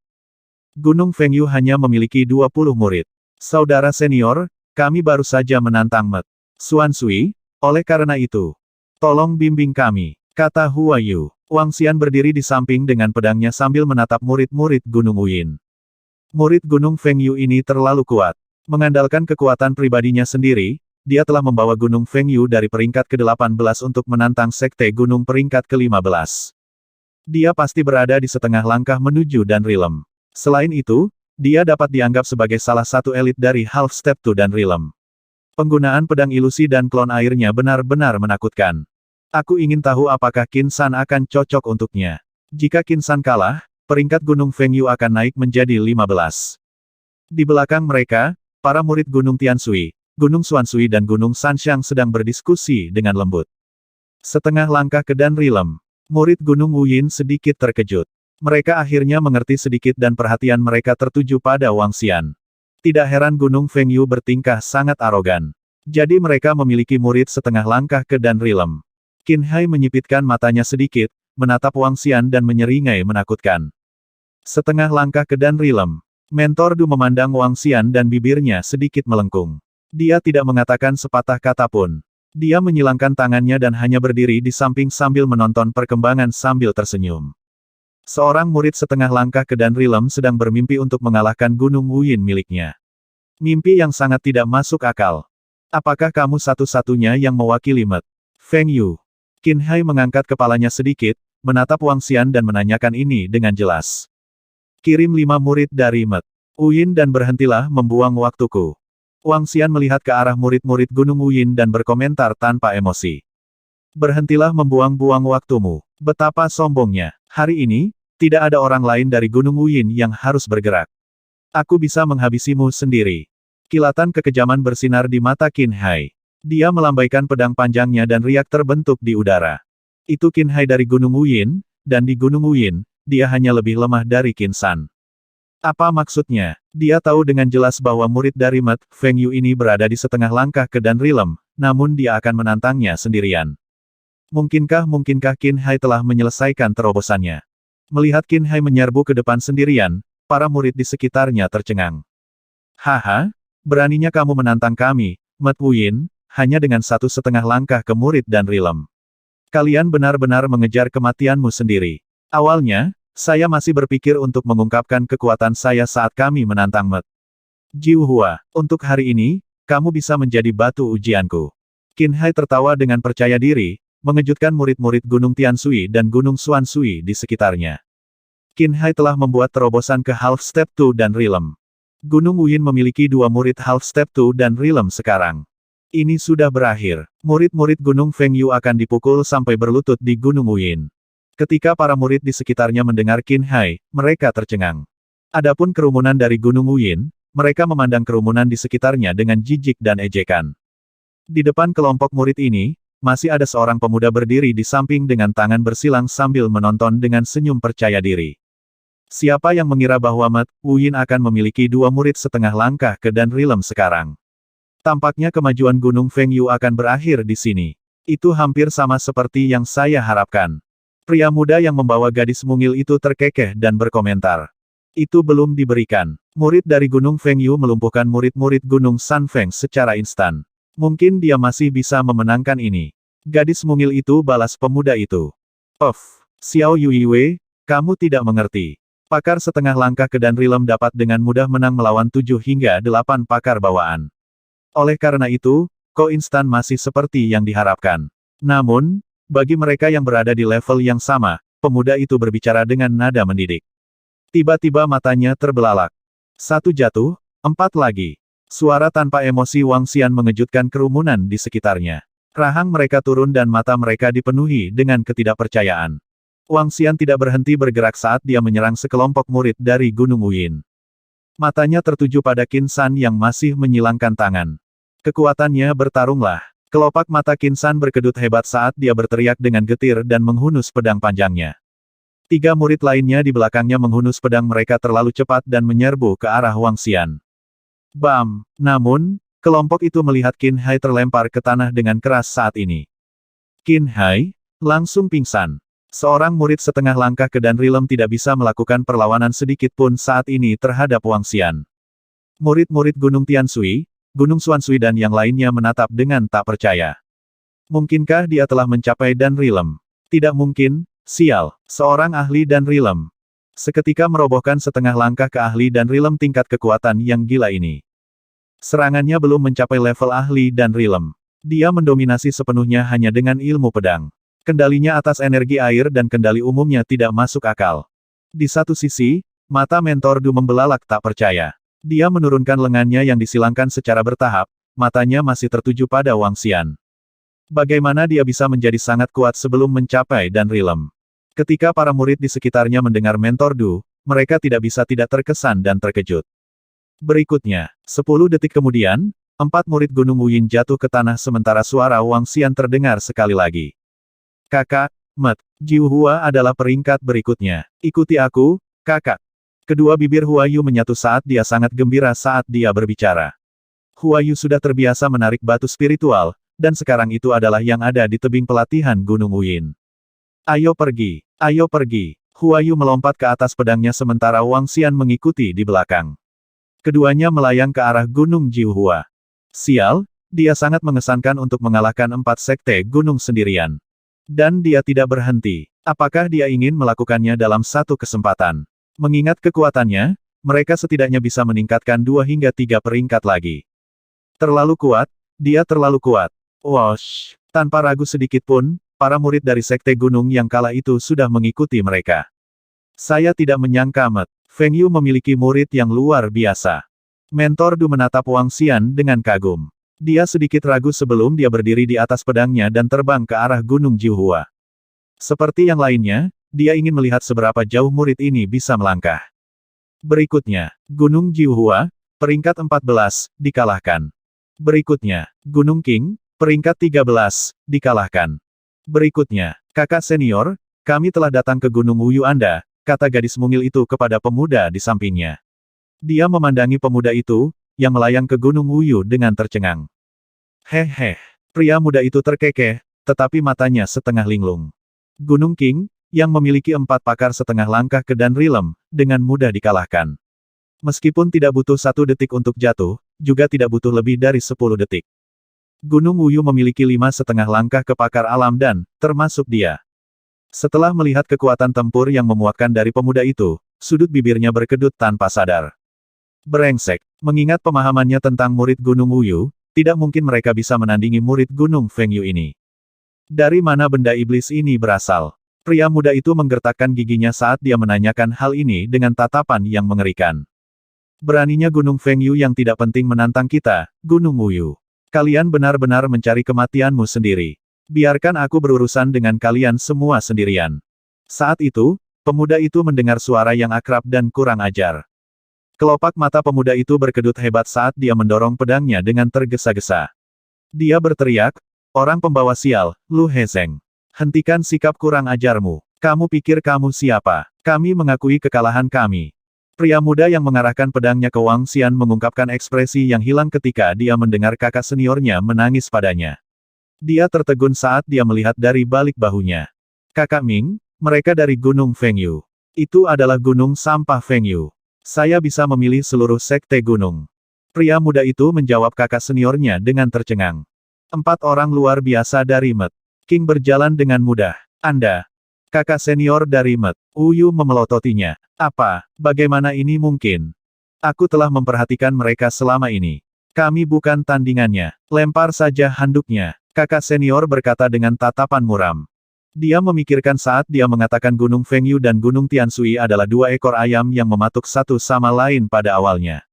Gunung Fengyu hanya memiliki 20 murid. Saudara senior, kami baru saja menantang Met Xuansui, oleh karena itu, tolong bimbing kami, kata Huayu. Wang Xian berdiri di samping dengan pedangnya sambil menatap murid-murid Gunung Wuyin. Murid Gunung Fengyu ini terlalu kuat. Mengandalkan kekuatan pribadinya sendiri, dia telah membawa Gunung Fengyu dari peringkat ke-18 untuk menantang sekte gunung peringkat ke-15. Dia pasti berada di setengah langkah menuju dan Rilem. Selain itu, dia dapat dianggap sebagai salah satu elit dari Half Step 2 dan Rilem. Penggunaan pedang ilusi dan klon airnya benar-benar menakutkan. Aku ingin tahu apakah Qin San akan cocok untuknya. Jika Qin San kalah, peringkat Gunung Fengyu akan naik menjadi 15. Di belakang mereka, para murid Gunung Tianshui, Gunung Xuansui dan Gunung Sanxiang sedang berdiskusi dengan lembut. Setengah langkah ke dan Rilem, murid Gunung Wuyin sedikit terkejut. Mereka akhirnya mengerti sedikit dan perhatian mereka tertuju pada Wang Xian. Tidak heran Gunung Fengyu bertingkah sangat arogan. Jadi mereka memiliki murid setengah langkah ke dan Rilem. Qin Hai menyipitkan matanya sedikit, menatap Wang Xian dan menyeringai menakutkan. Setengah langkah ke dan Rilem. Mentor Du memandang Wang Xian dan bibirnya sedikit melengkung. Dia tidak mengatakan sepatah kata pun. Dia menyilangkan tangannya dan hanya berdiri di samping sambil menonton perkembangan sambil tersenyum. Seorang murid setengah langkah ke Dan Rilem sedang bermimpi untuk mengalahkan Gunung Wuyin miliknya. Mimpi yang sangat tidak masuk akal. Apakah kamu satu-satunya yang mewakili Met? Feng Yu. Qin Hai mengangkat kepalanya sedikit, menatap Wang Xian dan menanyakan ini dengan jelas. Kirim 5 murid dari Met Wuyin dan berhentilah membuang waktuku. Wang Xian melihat ke arah murid-murid Gunung Wuyin dan berkomentar tanpa emosi. Berhentilah membuang-buang waktumu. Betapa sombongnya. Hari ini, tidak ada orang lain dari Gunung Wuyin yang harus bergerak. Aku bisa menghabisimu sendiri. Kilatan kekejaman bersinar di mata Qin Hai. Dia melambaikan pedang panjangnya dan riak terbentuk di udara. Itu Qin Hai dari Gunung Wuyin, dan di Gunung Wuyin, dia hanya lebih lemah dari Qin San. Apa maksudnya? Dia tahu dengan jelas bahwa murid dari Met Feng Yu ini berada di setengah langkah ke Dan Rilem, namun dia akan menantangnya sendirian. Mungkinkah Qin Hai telah menyelesaikan terobosannya? Melihat Qin Hai menyerbu ke depan sendirian, para murid di sekitarnya tercengang. Haha, beraninya kamu menantang kami, Met Wuyin, hanya dengan 1,5 langkah ke murid Dan Rilem. Kalian benar-benar mengejar kematianmu sendiri. Awalnya, saya masih berpikir untuk mengungkapkan kekuatan saya saat kami menantang Met Jiu Hua. Untuk hari ini, kamu bisa menjadi batu ujianku. Qin Hai tertawa dengan percaya diri, mengejutkan murid-murid Gunung Tianshui dan Gunung Xuanshui di sekitarnya. Qin Hai telah membuat terobosan ke Half Step 2 dan Rilem. Gunung Wuyin memiliki 2 murid Half Step 2 dan Rilem sekarang. Ini sudah berakhir. Murid-murid Gunung Feng Yu akan dipukul sampai berlutut di Gunung Wuyin. Ketika para murid di sekitarnya mendengar Qin Hai, mereka tercengang. Adapun kerumunan dari Gunung Wuyin, mereka memandang kerumunan di sekitarnya dengan jijik dan ejekan. Di depan kelompok murid ini, masih ada seorang pemuda berdiri di samping dengan tangan bersilang sambil menonton dengan senyum percaya diri. Siapa yang mengira bahwa Met Wuyin akan memiliki 2 murid setengah langkah ke Dan Rilem sekarang? Tampaknya kemajuan Gunung Feng Yu akan berakhir di sini. Itu hampir sama seperti yang saya harapkan. Pria muda yang membawa gadis mungil itu terkekeh dan berkomentar. Itu belum diberikan. Murid dari Gunung Feng Yu melumpuhkan murid-murid Gunung San Feng secara instan. Mungkin dia masih bisa memenangkan ini. Gadis mungil itu balas pemuda itu. Xiao Yuiwei, kamu tidak mengerti. Pakar setengah langkah ke Dan Rilem dapat dengan mudah menang melawan 7 hingga 8 pakar bawaan. Oleh karena itu, Ko instan masih seperti yang diharapkan. Namun, bagi mereka yang berada di level yang sama, pemuda itu berbicara dengan nada mendidik. Tiba-tiba matanya terbelalak. 1 jatuh, 4 lagi. Suara tanpa emosi Wang Xian mengejutkan kerumunan di sekitarnya. Rahang mereka turun dan mata mereka dipenuhi dengan ketidakpercayaan. Wang Xian tidak berhenti bergerak saat dia menyerang sekelompok murid dari Gunung Wuyin. Matanya tertuju pada Qin San yang masih menyilangkan tangan. Kekuatannya bertarunglah. Kelopak mata Qin San berkedut hebat saat dia berteriak dengan getir dan menghunus pedang panjangnya. 3 murid lainnya di belakangnya menghunus pedang mereka terlalu cepat dan menyerbu ke arah Wang Xian. Bam! Namun, kelompok itu melihat Qin Hai terlempar ke tanah dengan keras saat ini. Qin Hai langsung pingsan. Seorang murid setengah langkah ke Dan Rilem tidak bisa melakukan perlawanan sedikit pun saat ini terhadap Wang Xian. Murid-murid Gunung Tianshui, Gunung Xuanshui dan yang lainnya menatap dengan tak percaya. Mungkinkah dia telah mencapai Dan Rilem? Tidak mungkin, sial, seorang ahli Dan Rilem. Seketika merobohkan setengah langkah ke ahli Dan Rilem tingkat kekuatan yang gila ini. Serangannya belum mencapai level ahli Dan Rilem. Dia mendominasi sepenuhnya hanya dengan ilmu pedang. Kendalinya atas energi air dan kendali umumnya tidak masuk akal. Di satu sisi, mata Mentor Du membelalak tak percaya. Dia menurunkan lengannya yang disilangkan secara bertahap, matanya masih tertuju pada Wang Xian. Bagaimana dia bisa menjadi sangat kuat sebelum mencapai Dan Rilem? Ketika para murid di sekitarnya mendengar Mentor Du, mereka tidak bisa tidak terkesan dan terkejut. Berikutnya, 10 detik kemudian, 4 murid Gunung Wuyin jatuh ke tanah sementara suara Wang Xian terdengar sekali lagi. Kakak, Met Jiu Hua adalah peringkat berikutnya. Ikuti aku, kakak. Kedua bibir Hua Yu menyatu saat dia sangat gembira saat dia berbicara. Hua Yu sudah terbiasa menarik batu spiritual, dan sekarang itu adalah yang ada di tebing pelatihan Gunung Wuyin. Ayo pergi, ayo pergi. Hua Yu melompat ke atas pedangnya sementara Wang Xian mengikuti di belakang. Keduanya melayang ke arah Gunung Jiu Hua. Sial, dia sangat mengesankan untuk mengalahkan 4 sekte gunung sendirian. Dan dia tidak berhenti. Apakah dia ingin melakukannya dalam satu kesempatan? Mengingat kekuatannya, mereka setidaknya bisa meningkatkan 2 hingga 3 peringkat lagi. Terlalu kuat, dia terlalu kuat. Wosh! Tanpa ragu sedikit pun, para murid dari Sekte Gunung yang kalah itu sudah mengikuti mereka. Saya tidak menyangka Feng Yu memiliki murid yang luar biasa. Mentor Du menatap Wang Xian dengan kagum. Dia sedikit ragu sebelum dia berdiri di atas pedangnya dan terbang ke arah Gunung Jiuhua. Seperti yang lainnya, dia ingin melihat seberapa jauh murid ini bisa melangkah. Berikutnya, Gunung Jiuhua, peringkat 14, dikalahkan. Berikutnya, Gunung Qing, peringkat 13, dikalahkan. Berikutnya, kakak senior, kami telah datang ke Gunung Wuyu Anda, kata gadis mungil itu kepada pemuda di sampingnya. Dia memandangi pemuda itu, yang melayang ke Gunung Wuyu dengan tercengang. Hehe, pria muda itu terkekeh, tetapi matanya setengah linglung. Gunung Qing, yang memiliki 4 pakar setengah langkah ke dan rilem, dengan mudah dikalahkan. Meskipun tidak butuh 1 detik untuk jatuh, juga tidak butuh lebih dari 10 detik. Gunung Wuyu memiliki 5,5 langkah ke pakar alam dan, termasuk dia. Setelah melihat kekuatan tempur yang memuakkan dari pemuda itu, sudut bibirnya berkedut tanpa sadar. Brengsek, mengingat pemahamannya tentang murid Gunung Wuyu, tidak mungkin mereka bisa menandingi murid Gunung Feng Yu ini. Dari mana benda iblis ini berasal? Pria muda itu menggertakkan giginya saat dia menanyakan hal ini dengan tatapan yang mengerikan. Beraninya Gunung Feng Yu yang tidak penting menantang kita, Gunung Wuyu. Kalian benar-benar mencari kematianmu sendiri. Biarkan aku berurusan dengan kalian semua sendirian. Saat itu, pemuda itu mendengar suara yang akrab dan kurang ajar. Kelopak mata pemuda itu berkedut hebat saat dia mendorong pedangnya dengan tergesa-gesa. Dia berteriak, orang pembawa sial, Lu Hezeng. Hentikan sikap kurang ajarmu. Kamu pikir kamu siapa? Kami mengakui kekalahan kami. Pria muda yang mengarahkan pedangnya ke Wang Xian mengungkapkan ekspresi yang hilang ketika dia mendengar kakak seniornya menangis padanya. Dia tertegun saat dia melihat dari balik bahunya. Kakak Ming, mereka dari Gunung Feng Yu. Itu adalah Gunung Sampah Feng Yu. Saya bisa memilih seluruh sekte gunung. Pria muda itu menjawab kakak seniornya dengan tercengang. 4 orang luar biasa dari Qing berjalan dengan mudah. Anda, kakak senior dari Wuyu memelototinya. Apa, bagaimana ini mungkin? Aku telah memperhatikan mereka selama ini. Kami bukan tandingannya. Lempar saja handuknya, kakak senior berkata dengan tatapan muram. Dia memikirkan saat dia mengatakan Gunung Feng Yu dan Gunung Tianshui adalah 2 ekor ayam yang mematuk satu sama lain pada awalnya.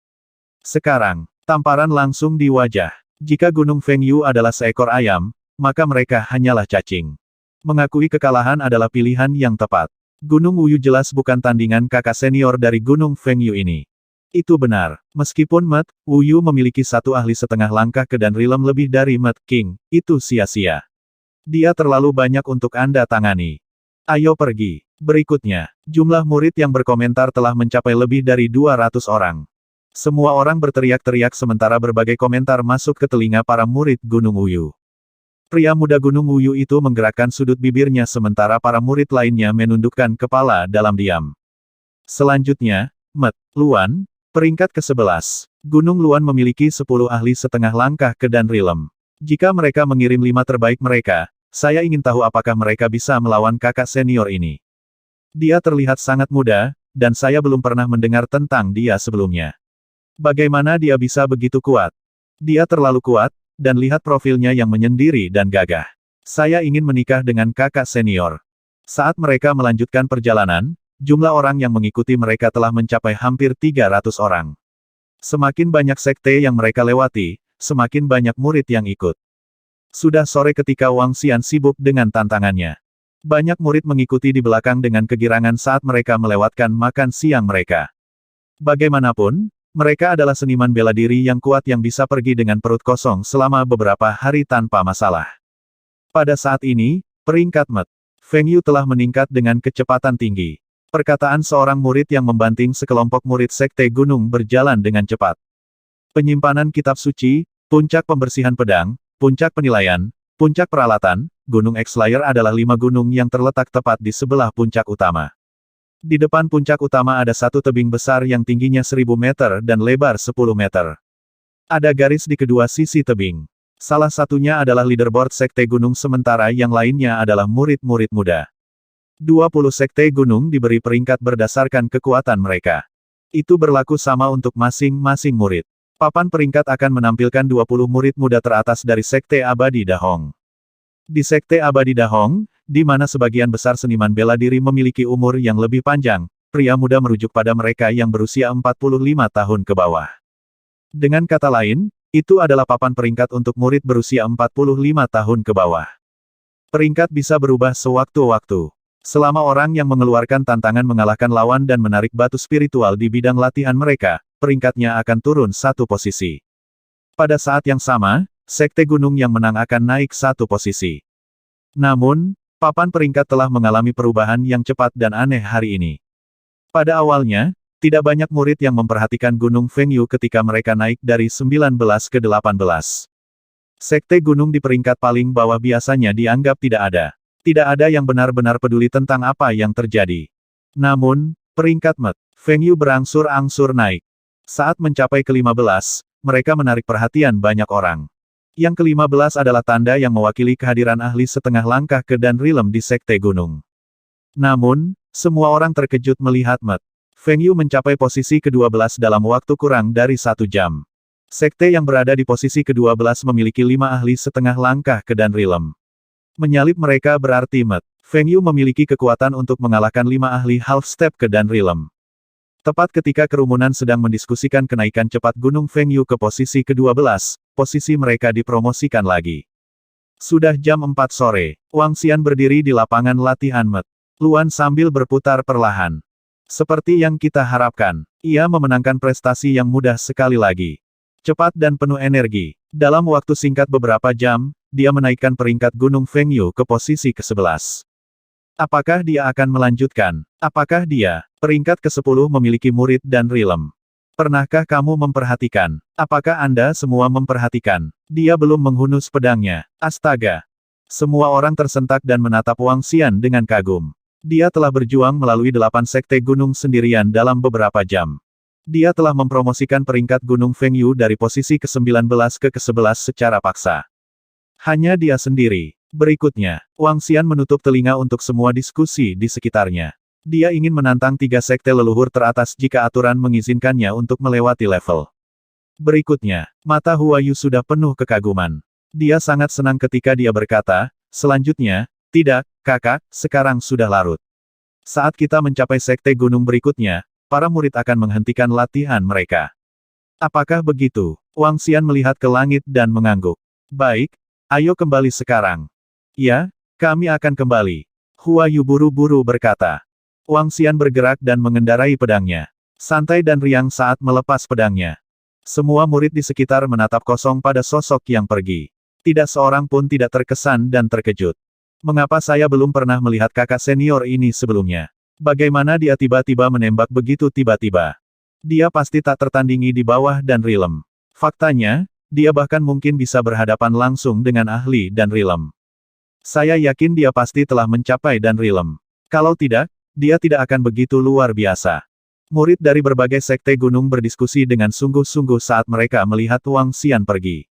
Sekarang, tamparan langsung di wajah. Jika Gunung Feng Yu adalah seekor ayam, maka mereka hanyalah cacing. Mengakui kekalahan adalah pilihan yang tepat. Gunung Wuyu jelas bukan tandingan kakak senior dari Gunung Feng Yu ini. Itu benar, meskipun Wuyu memiliki 1 ahli setengah langkah ke dan rilem lebih dari Qing, itu sia-sia. Dia terlalu banyak untuk Anda tangani. Ayo pergi. Berikutnya, jumlah murid yang berkomentar telah mencapai lebih dari 200 orang. Semua orang berteriak-teriak sementara berbagai komentar masuk ke telinga para murid Gunung Wuyu. Pria muda Gunung Wuyu itu menggerakkan sudut bibirnya sementara para murid lainnya menundukkan kepala dalam diam. Selanjutnya, Luan, peringkat ke-11. Gunung Luan memiliki 10 ahli setengah langkah ke dan rilem. Jika mereka mengirim 5 terbaik mereka, saya ingin tahu apakah mereka bisa melawan kakak senior ini. Dia terlihat sangat muda, dan saya belum pernah mendengar tentang dia sebelumnya. Bagaimana dia bisa begitu kuat? Dia terlalu kuat, dan lihat profilnya yang menyendiri dan gagah. Saya ingin menikah dengan kakak senior. Saat mereka melanjutkan perjalanan, jumlah orang yang mengikuti mereka telah mencapai hampir 300 orang. Semakin banyak sekte yang mereka lewati, semakin banyak murid yang ikut. Sudah sore ketika Wang Xian sibuk dengan tantangannya. Banyak murid mengikuti di belakang dengan kegirangan saat mereka melewatkan makan siang mereka. Bagaimanapun, mereka adalah seniman bela diri yang kuat yang bisa pergi dengan perut kosong selama beberapa hari tanpa masalah. Pada saat ini, peringkat Feng Yu telah meningkat dengan kecepatan tinggi. Perkataan seorang murid yang membanting sekelompok murid sekte gunung berjalan dengan cepat. Penyimpanan kitab suci, puncak pembersihan pedang, puncak penilaian, puncak peralatan, Gunung X-Layer adalah 5 gunung yang terletak tepat di sebelah puncak utama. Di depan puncak utama ada satu tebing besar yang tingginya 1000 meter dan lebar 10 meter. Ada garis di kedua sisi tebing. Salah satunya adalah leaderboard Sekte Gunung sementara yang lainnya adalah murid-murid muda. 20 Sekte Gunung diberi peringkat berdasarkan kekuatan mereka. Itu berlaku sama untuk masing-masing murid. Papan peringkat akan menampilkan 20 murid muda teratas dari Sekte Abadi Dahong. Di Sekte Abadi Dahong, di mana sebagian besar seniman bela diri memiliki umur yang lebih panjang, pria muda merujuk pada mereka yang berusia 45 tahun ke bawah. Dengan kata lain, itu adalah papan peringkat untuk murid berusia 45 tahun ke bawah. Peringkat bisa berubah sewaktu-waktu. Selama orang yang mengeluarkan tantangan mengalahkan lawan dan menarik batu spiritual di bidang latihan mereka, peringkatnya akan turun satu posisi. Pada saat yang sama, Sekte Gunung yang menang akan naik satu posisi. Namun, papan peringkat telah mengalami perubahan yang cepat dan aneh hari ini. Pada awalnya, tidak banyak murid yang memperhatikan Gunung Fengyu ketika mereka naik dari 19 ke 18. Sekte Gunung di peringkat paling bawah biasanya dianggap tidak ada. Tidak ada yang benar-benar peduli tentang apa yang terjadi. Namun, peringkat Met Fengyu berangsur-angsur naik. Saat mencapai ke-15, mereka menarik perhatian banyak orang. Yang ke-15 adalah tanda yang mewakili kehadiran ahli setengah langkah ke dan rilem di Sekte Gunung. Namun, semua orang terkejut melihat Met Fengyu mencapai posisi ke-12 dalam waktu kurang dari 1 jam. Sekte yang berada di posisi ke-12 memiliki 5 ahli setengah langkah ke dan rilem. Menyalip mereka berarti Met Fengyu memiliki kekuatan untuk mengalahkan 5 ahli half step ke dan rilem. Tepat ketika kerumunan sedang mendiskusikan kenaikan cepat Gunung Fengyu ke posisi ke-12, posisi mereka dipromosikan lagi. Sudah jam 4 sore, Wang Xian berdiri di lapangan latihan Met Luan sambil berputar perlahan. Seperti yang kita harapkan, ia memenangkan prestasi yang mudah sekali lagi. Cepat dan penuh energi. Dalam waktu singkat beberapa jam, dia menaikkan peringkat Gunung Fengyu ke posisi ke-11. Apakah dia akan melanjutkan? Apakah dia, peringkat ke-10 memiliki murid dan rilem? Pernahkah kamu memperhatikan? Apakah Anda semua memperhatikan? Dia belum menghunus pedangnya. Astaga! Semua orang tersentak dan menatap Wang Xian dengan kagum. Dia telah berjuang melalui 8 sekte gunung sendirian dalam beberapa jam. Dia telah mempromosikan peringkat Gunung Fengyu dari posisi ke-19 ke ke-11 secara paksa. Hanya dia sendiri. Berikutnya, Wang Xian menutup telinga untuk semua diskusi di sekitarnya. Dia ingin menantang 3 sekte leluhur teratas jika aturan mengizinkannya untuk melewati level. Berikutnya, mata Huayu sudah penuh kekaguman. Dia sangat senang ketika dia berkata, selanjutnya, tidak, kakak, sekarang sudah larut. Saat kita mencapai sekte gunung berikutnya, para murid akan menghentikan latihan mereka. Apakah begitu? Wang Xian melihat ke langit dan mengangguk. Baik, ayo kembali sekarang. Ya, kami akan kembali. Huayu buru-buru berkata. Wang Xian bergerak dan mengendarai pedangnya. Santai dan riang saat melepas pedangnya. Semua murid di sekitar menatap kosong pada sosok yang pergi. Tidak seorang pun tidak terkesan dan terkejut. Mengapa saya belum pernah melihat kakak senior ini sebelumnya? Bagaimana dia tiba-tiba menembak begitu tiba-tiba? Dia pasti tak tertandingi di bawah dan rilem. Faktanya, dia bahkan mungkin bisa berhadapan langsung dengan ahli dan rilem. Saya yakin dia pasti telah mencapai dan rilem. Kalau tidak, dia tidak akan begitu luar biasa. Murid dari berbagai sekte gunung berdiskusi dengan sungguh-sungguh saat mereka melihat Wang Xian pergi.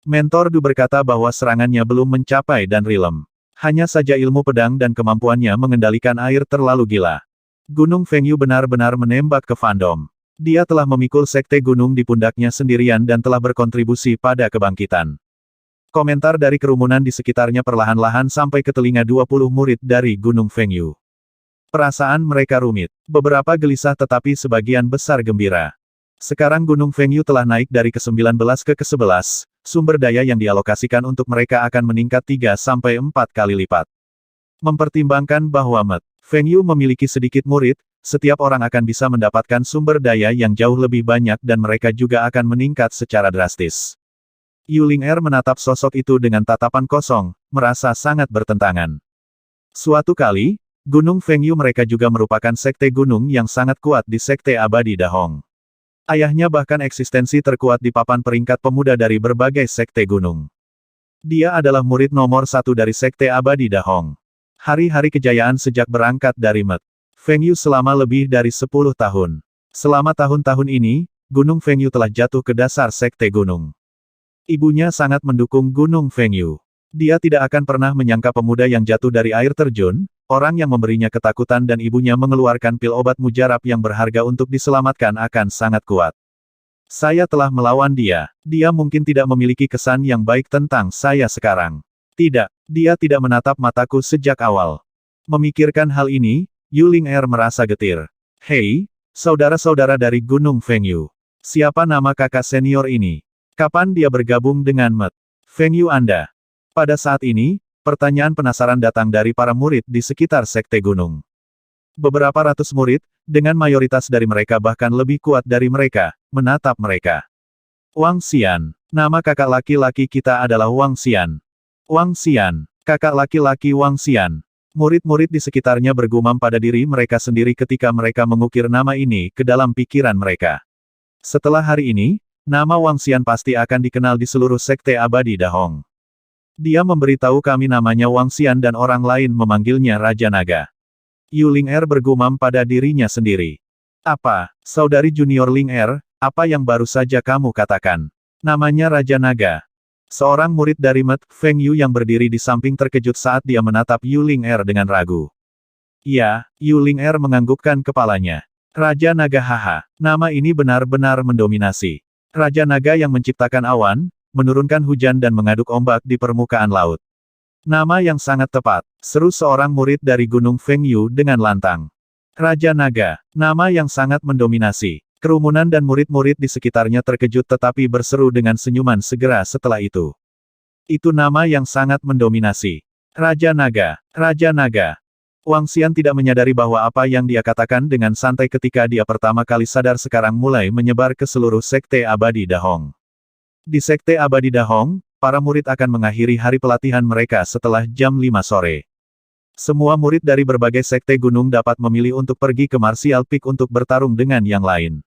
Mentor Du berkata bahwa serangannya belum mencapai dan rilem. Hanya saja ilmu pedang dan kemampuannya mengendalikan air terlalu gila. Gunung Fengyu benar-benar menembak ke fandom. Dia telah memikul sekte gunung di pundaknya sendirian dan telah berkontribusi pada kebangkitan. Komentar dari kerumunan di sekitarnya perlahan-lahan sampai ke telinga 20 murid dari Gunung Fengyu. Perasaan mereka rumit. Beberapa gelisah tetapi sebagian besar gembira. Sekarang Gunung Fengyu telah naik dari ke-19 ke ke-11, sumber daya yang dialokasikan untuk mereka akan meningkat 3-4 kali lipat. Mempertimbangkan bahwa Met Fengyu memiliki sedikit murid, setiap orang akan bisa mendapatkan sumber daya yang jauh lebih banyak dan mereka juga akan meningkat secara drastis. Yuling Er menatap sosok itu dengan tatapan kosong, merasa sangat bertentangan. Suatu kali, Gunung Fengyu mereka juga merupakan sekte gunung yang sangat kuat di Sekte Abadi Dahong. Ayahnya bahkan eksistensi terkuat di papan peringkat pemuda dari berbagai sekte gunung. Dia adalah murid nomor 1 dari Sekte Abadi Dahong. Hari-hari kejayaan sejak berangkat dari Met Fengyu selama lebih dari 10 tahun. Selama tahun-tahun ini, Gunung Fengyu telah jatuh ke dasar sekte gunung. Ibunya sangat mendukung Gunung Fengyu. Dia tidak akan pernah menyangka pemuda yang jatuh dari air terjun, orang yang memberinya ketakutan dan ibunya mengeluarkan pil obat mujarab yang berharga untuk diselamatkan akan sangat kuat. Saya telah melawan dia. Dia mungkin tidak memiliki kesan yang baik tentang saya sekarang. Tidak, dia tidak menatap mataku sejak awal. Memikirkan hal ini, Yu Ling'er merasa getir. Hei, saudara-saudara dari Gunung Fengyu. Siapa nama kakak senior ini? Kapan dia bergabung dengan Met Fengyu Anda? Pada saat ini, pertanyaan penasaran datang dari para murid di sekitar Sekte Gunung. Beberapa ratus murid, dengan mayoritas dari mereka bahkan lebih kuat dari mereka, menatap mereka. Wang Xian. Nama kakak laki-laki kita adalah Wang Xian. Wang Xian. Kakak laki-laki Wang Xian. Murid-murid di sekitarnya bergumam pada diri mereka sendiri ketika mereka mengukir nama ini ke dalam pikiran mereka. Setelah hari ini, nama Wang Xian pasti akan dikenal di seluruh Sekte Abadi Dahong. Dia memberitahu kami namanya Wang Xian dan orang lain memanggilnya Raja Naga. Yu Ling'er bergumam pada dirinya sendiri. Apa, saudari junior Ling'er, apa yang baru saja kamu katakan? Namanya Raja Naga. Seorang murid dari Met Fengyu yang berdiri di samping terkejut saat dia menatap Yu Ling'er dengan ragu. Ya, Yu Ling'er menganggukkan kepalanya. Raja Naga haha, nama ini benar-benar mendominasi. Raja Naga yang menciptakan awan, menurunkan hujan dan mengaduk ombak di permukaan laut. Nama yang sangat tepat, seru seorang murid dari Gunung Fengyu dengan lantang. Raja Naga, nama yang sangat mendominasi. Kerumunan dan murid-murid di sekitarnya terkejut tetapi berseru dengan senyuman segera setelah itu. Itu nama yang sangat mendominasi. Raja Naga, Raja Naga. Wang Xian tidak menyadari bahwa apa yang dia katakan dengan santai ketika dia pertama kali sadar sekarang mulai menyebar ke seluruh Sekte Abadi Dahong. Di Sekte Abadi Dahong, para murid akan mengakhiri hari pelatihan mereka setelah jam 5 sore. Semua murid dari berbagai sekte gunung dapat memilih untuk pergi ke Martial Peak untuk bertarung dengan yang lain.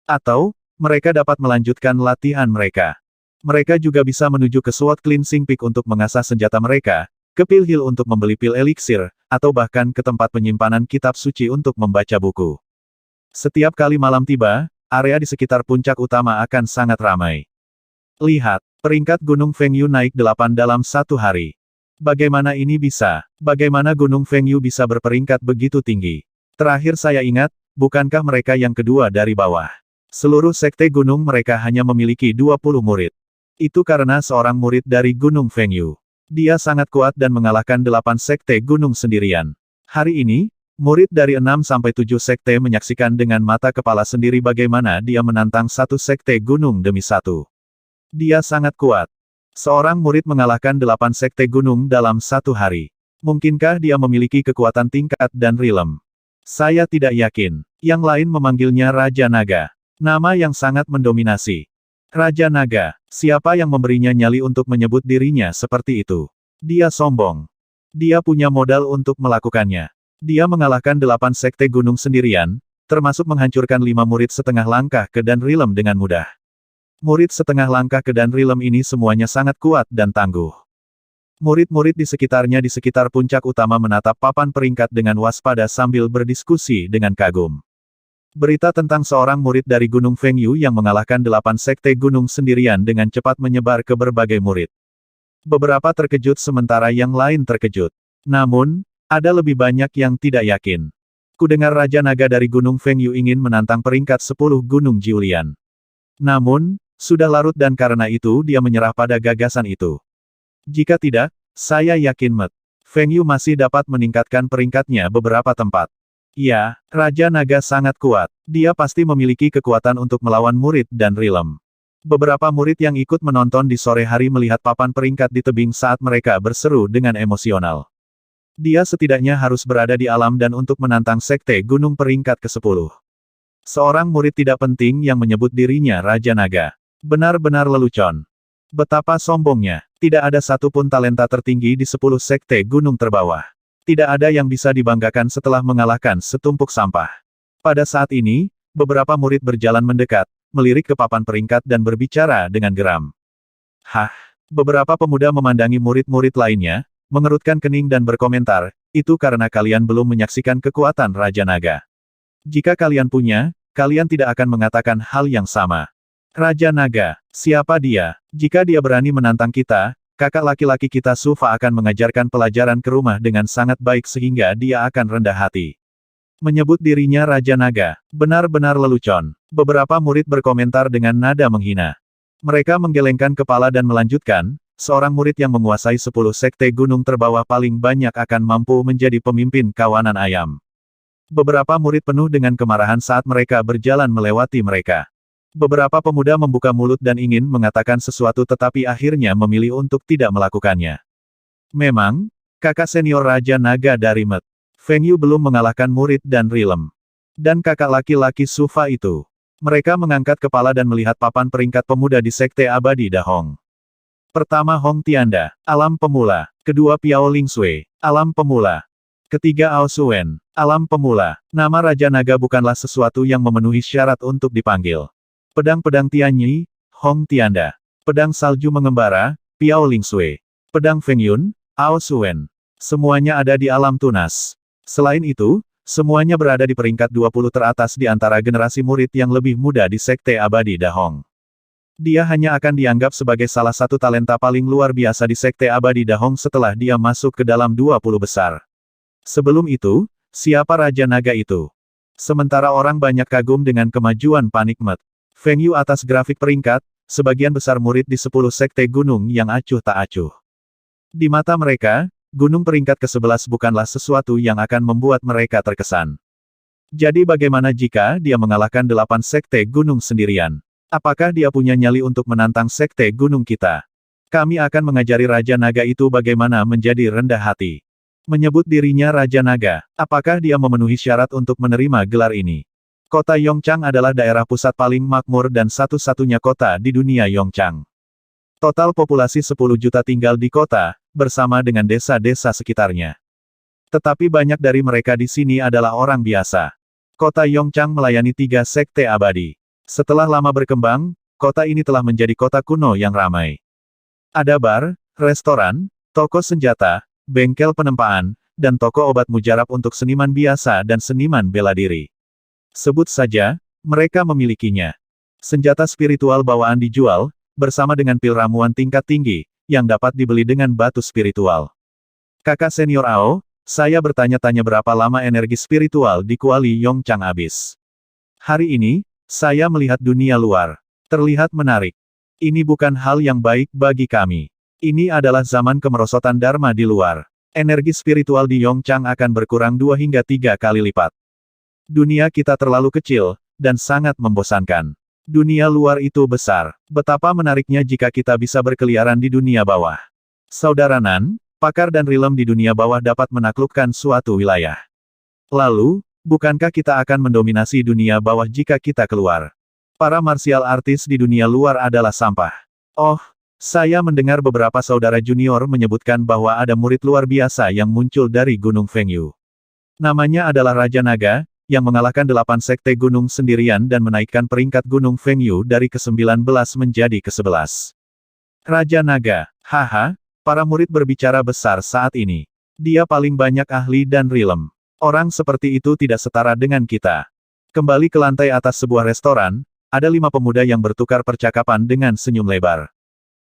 Atau, mereka dapat melanjutkan latihan mereka. Mereka juga bisa menuju ke Sword Cleansing Peak untuk mengasah senjata mereka, ke Pil Hill untuk membeli pil eliksir, atau bahkan ke tempat penyimpanan kitab suci untuk membaca buku. Setiap kali malam tiba, area di sekitar puncak utama akan sangat ramai. Lihat, peringkat Gunung Fengyu naik 8 dalam satu hari. Bagaimana ini bisa? Bagaimana Gunung Fengyu bisa berperingkat begitu tinggi? Terakhir saya ingat, bukankah mereka yang kedua dari bawah? Seluruh sekte gunung mereka hanya memiliki 20 murid. Itu karena seorang murid dari Gunung Fengyu. Dia sangat kuat dan mengalahkan 8 sekte gunung sendirian. Hari ini, murid dari 6-7 sekte menyaksikan dengan mata kepala sendiri bagaimana dia menantang satu sekte gunung demi satu. Dia sangat kuat. Seorang murid mengalahkan 8 sekte gunung dalam satu hari. Mungkinkah dia memiliki kekuatan tingkat dan rilem? Saya tidak yakin. Yang lain memanggilnya Raja Naga. Nama yang sangat mendominasi. Raja Naga. Siapa yang memberinya nyali untuk menyebut dirinya seperti itu? Dia sombong. Dia punya modal untuk melakukannya. Dia mengalahkan 8 sekte gunung sendirian, termasuk menghancurkan 5 murid setengah langkah ke dan rilem dengan mudah. Murid setengah langkah ke dan rilem ini semuanya sangat kuat dan tangguh. Murid-murid di sekitarnya di sekitar puncak utama menatap papan peringkat dengan waspada sambil berdiskusi dengan kagum. Berita tentang seorang murid dari Gunung Fengyu yang mengalahkan 8 sekte gunung sendirian dengan cepat menyebar ke berbagai murid. Beberapa terkejut sementara yang lain terkejut. Namun, ada lebih banyak yang tidak yakin. Kudengar Raja Naga dari Gunung Fengyu ingin menantang peringkat 10 Gunung Jiulian. Namun, sudah larut dan karena itu dia menyerah pada gagasan itu. Jika tidak, saya yakin Met Fengyu masih dapat meningkatkan peringkatnya beberapa tempat. Ya, Raja Naga sangat kuat. Dia pasti memiliki kekuatan untuk melawan murid dan rilem. Beberapa murid yang ikut menonton di sore hari melihat papan peringkat di tebing saat mereka berseru dengan emosional. Dia setidaknya harus berada di alam dan untuk menantang sekte gunung peringkat ke-10. Seorang murid tidak penting yang menyebut dirinya Raja Naga. Benar-benar lelucon. Betapa sombongnya. Tidak ada satupun talenta tertinggi di 10 sekte gunung terbawah. Tidak ada yang bisa dibanggakan setelah mengalahkan setumpuk sampah. Pada saat ini, beberapa murid berjalan mendekat, melirik ke papan peringkat dan berbicara dengan geram. Hah? Beberapa pemuda memandangi murid-murid lainnya, mengerutkan kening dan berkomentar, itu karena kalian belum menyaksikan kekuatan Raja Naga. Jika kalian punya, kalian tidak akan mengatakan hal yang sama. Raja Naga, siapa dia? Jika dia berani menantang kita, kakak laki-laki kita Sufa akan mengajarkan pelajaran ke rumah dengan sangat baik sehingga dia akan rendah hati. Menyebut dirinya Raja Naga, benar-benar lelucon. Beberapa murid berkomentar dengan nada menghina. Mereka menggelengkan kepala dan melanjutkan, seorang murid yang menguasai 10 sekte gunung terbawah paling banyak akan mampu menjadi pemimpin kawanan ayam. Beberapa murid penuh dengan kemarahan saat mereka berjalan melewati mereka. Beberapa pemuda membuka mulut dan ingin mengatakan sesuatu tetapi akhirnya memilih untuk tidak melakukannya. Memang, kakak senior Raja Naga dari Met, Feng Yu belum mengalahkan murid dan Rilem. Dan kakak laki-laki Sufa itu. Mereka mengangkat kepala dan melihat papan peringkat pemuda di Sekte Abadi Dahong. Pertama Hong Tianda, Alam Pemula. Kedua Piao Lingsui, Alam Pemula. Ketiga Ao Suen, Alam Pemula. Nama Raja Naga bukanlah sesuatu yang memenuhi syarat untuk dipanggil. Pedang-pedang Tianyi, Hong Tianda. Pedang salju mengembara, Piao Lingsui. Pedang Feng Yun, Ao Suen. Semuanya ada di alam tunas. Selain itu, semuanya berada di peringkat 20 teratas di antara generasi murid yang lebih muda di Sekte Abadi Dahong. Dia hanya akan dianggap sebagai salah satu talenta paling luar biasa di Sekte Abadi Dahong setelah dia masuk ke dalam 20 besar. Sebelum itu, siapa Raja Naga itu? Sementara orang banyak kagum dengan kemajuan Panik Met. Feng Yu atas grafik peringkat, sebagian besar murid di 10 sekte gunung yang acuh tak acuh. Di mata mereka, gunung peringkat ke-11 bukanlah sesuatu yang akan membuat mereka terkesan. Jadi bagaimana jika dia mengalahkan 8 sekte gunung sendirian? Apakah dia punya nyali untuk menantang sekte gunung kita? Kami akan mengajari Raja Naga itu bagaimana menjadi rendah hati. Menyebut dirinya Raja Naga, apakah dia memenuhi syarat untuk menerima gelar ini? Kota Yongchang adalah daerah pusat paling makmur dan satu-satunya kota di dunia Yongchang. Total populasi 10 juta tinggal di kota, bersama dengan desa-desa sekitarnya. Tetapi banyak dari mereka di sini adalah orang biasa. Kota Yongchang melayani 3 sekte abadi. Setelah lama berkembang, kota ini telah menjadi kota kuno yang ramai. Ada bar, restoran, toko senjata, bengkel penempaan, dan toko obat mujarab untuk seniman biasa dan seniman bela diri. Sebut saja, mereka memilikinya. Senjata spiritual bawaan dijual, bersama dengan pil ramuan tingkat tinggi, yang dapat dibeli dengan batu spiritual. Kakak senior Ao, saya bertanya-tanya berapa lama energi spiritual di Kuali Yongchang habis. Hari ini, saya melihat dunia luar. Terlihat menarik. Ini bukan hal yang baik bagi kami. Ini adalah zaman kemerosotan Dharma di luar. Energi spiritual di Yongchang akan berkurang 2 hingga 3 kali lipat. Dunia kita terlalu kecil, dan sangat membosankan. Dunia luar itu besar. Betapa menariknya jika kita bisa berkeliaran di dunia bawah. Saudara Nan, pakar dan Rilem di dunia bawah dapat menaklukkan suatu wilayah. Lalu, bukankah kita akan mendominasi dunia bawah jika kita keluar? Para martial artis di dunia luar adalah sampah. Oh, saya mendengar beberapa saudara junior menyebutkan bahwa ada murid luar biasa yang muncul dari Gunung Feng Yu. Namanya adalah Raja Naga, yang mengalahkan 8 sekte gunung sendirian dan menaikkan peringkat Gunung Feng Yu dari ke-19 menjadi ke-11. Raja Naga, haha, para murid berbicara besar saat ini. Dia paling banyak ahli dan Rilem. Orang seperti itu tidak setara dengan kita. Kembali ke lantai atas sebuah restoran, ada 5 pemuda yang bertukar percakapan dengan senyum lebar.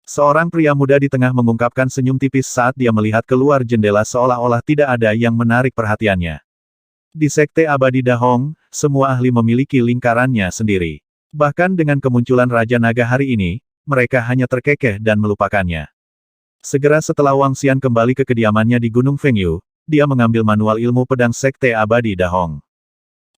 Seorang pria muda di tengah mengungkapkan senyum tipis saat dia melihat keluar jendela seolah-olah tidak ada yang menarik perhatiannya. Di Sekte Abadi Dahong, semua ahli memiliki lingkarannya sendiri. Bahkan dengan kemunculan Raja Naga hari ini, mereka hanya terkekeh dan melupakannya. Segera setelah Wang Xian kembali ke kediamannya di Gunung Feng Yu, dia mengambil manual ilmu pedang Sekte Abadi Dahong.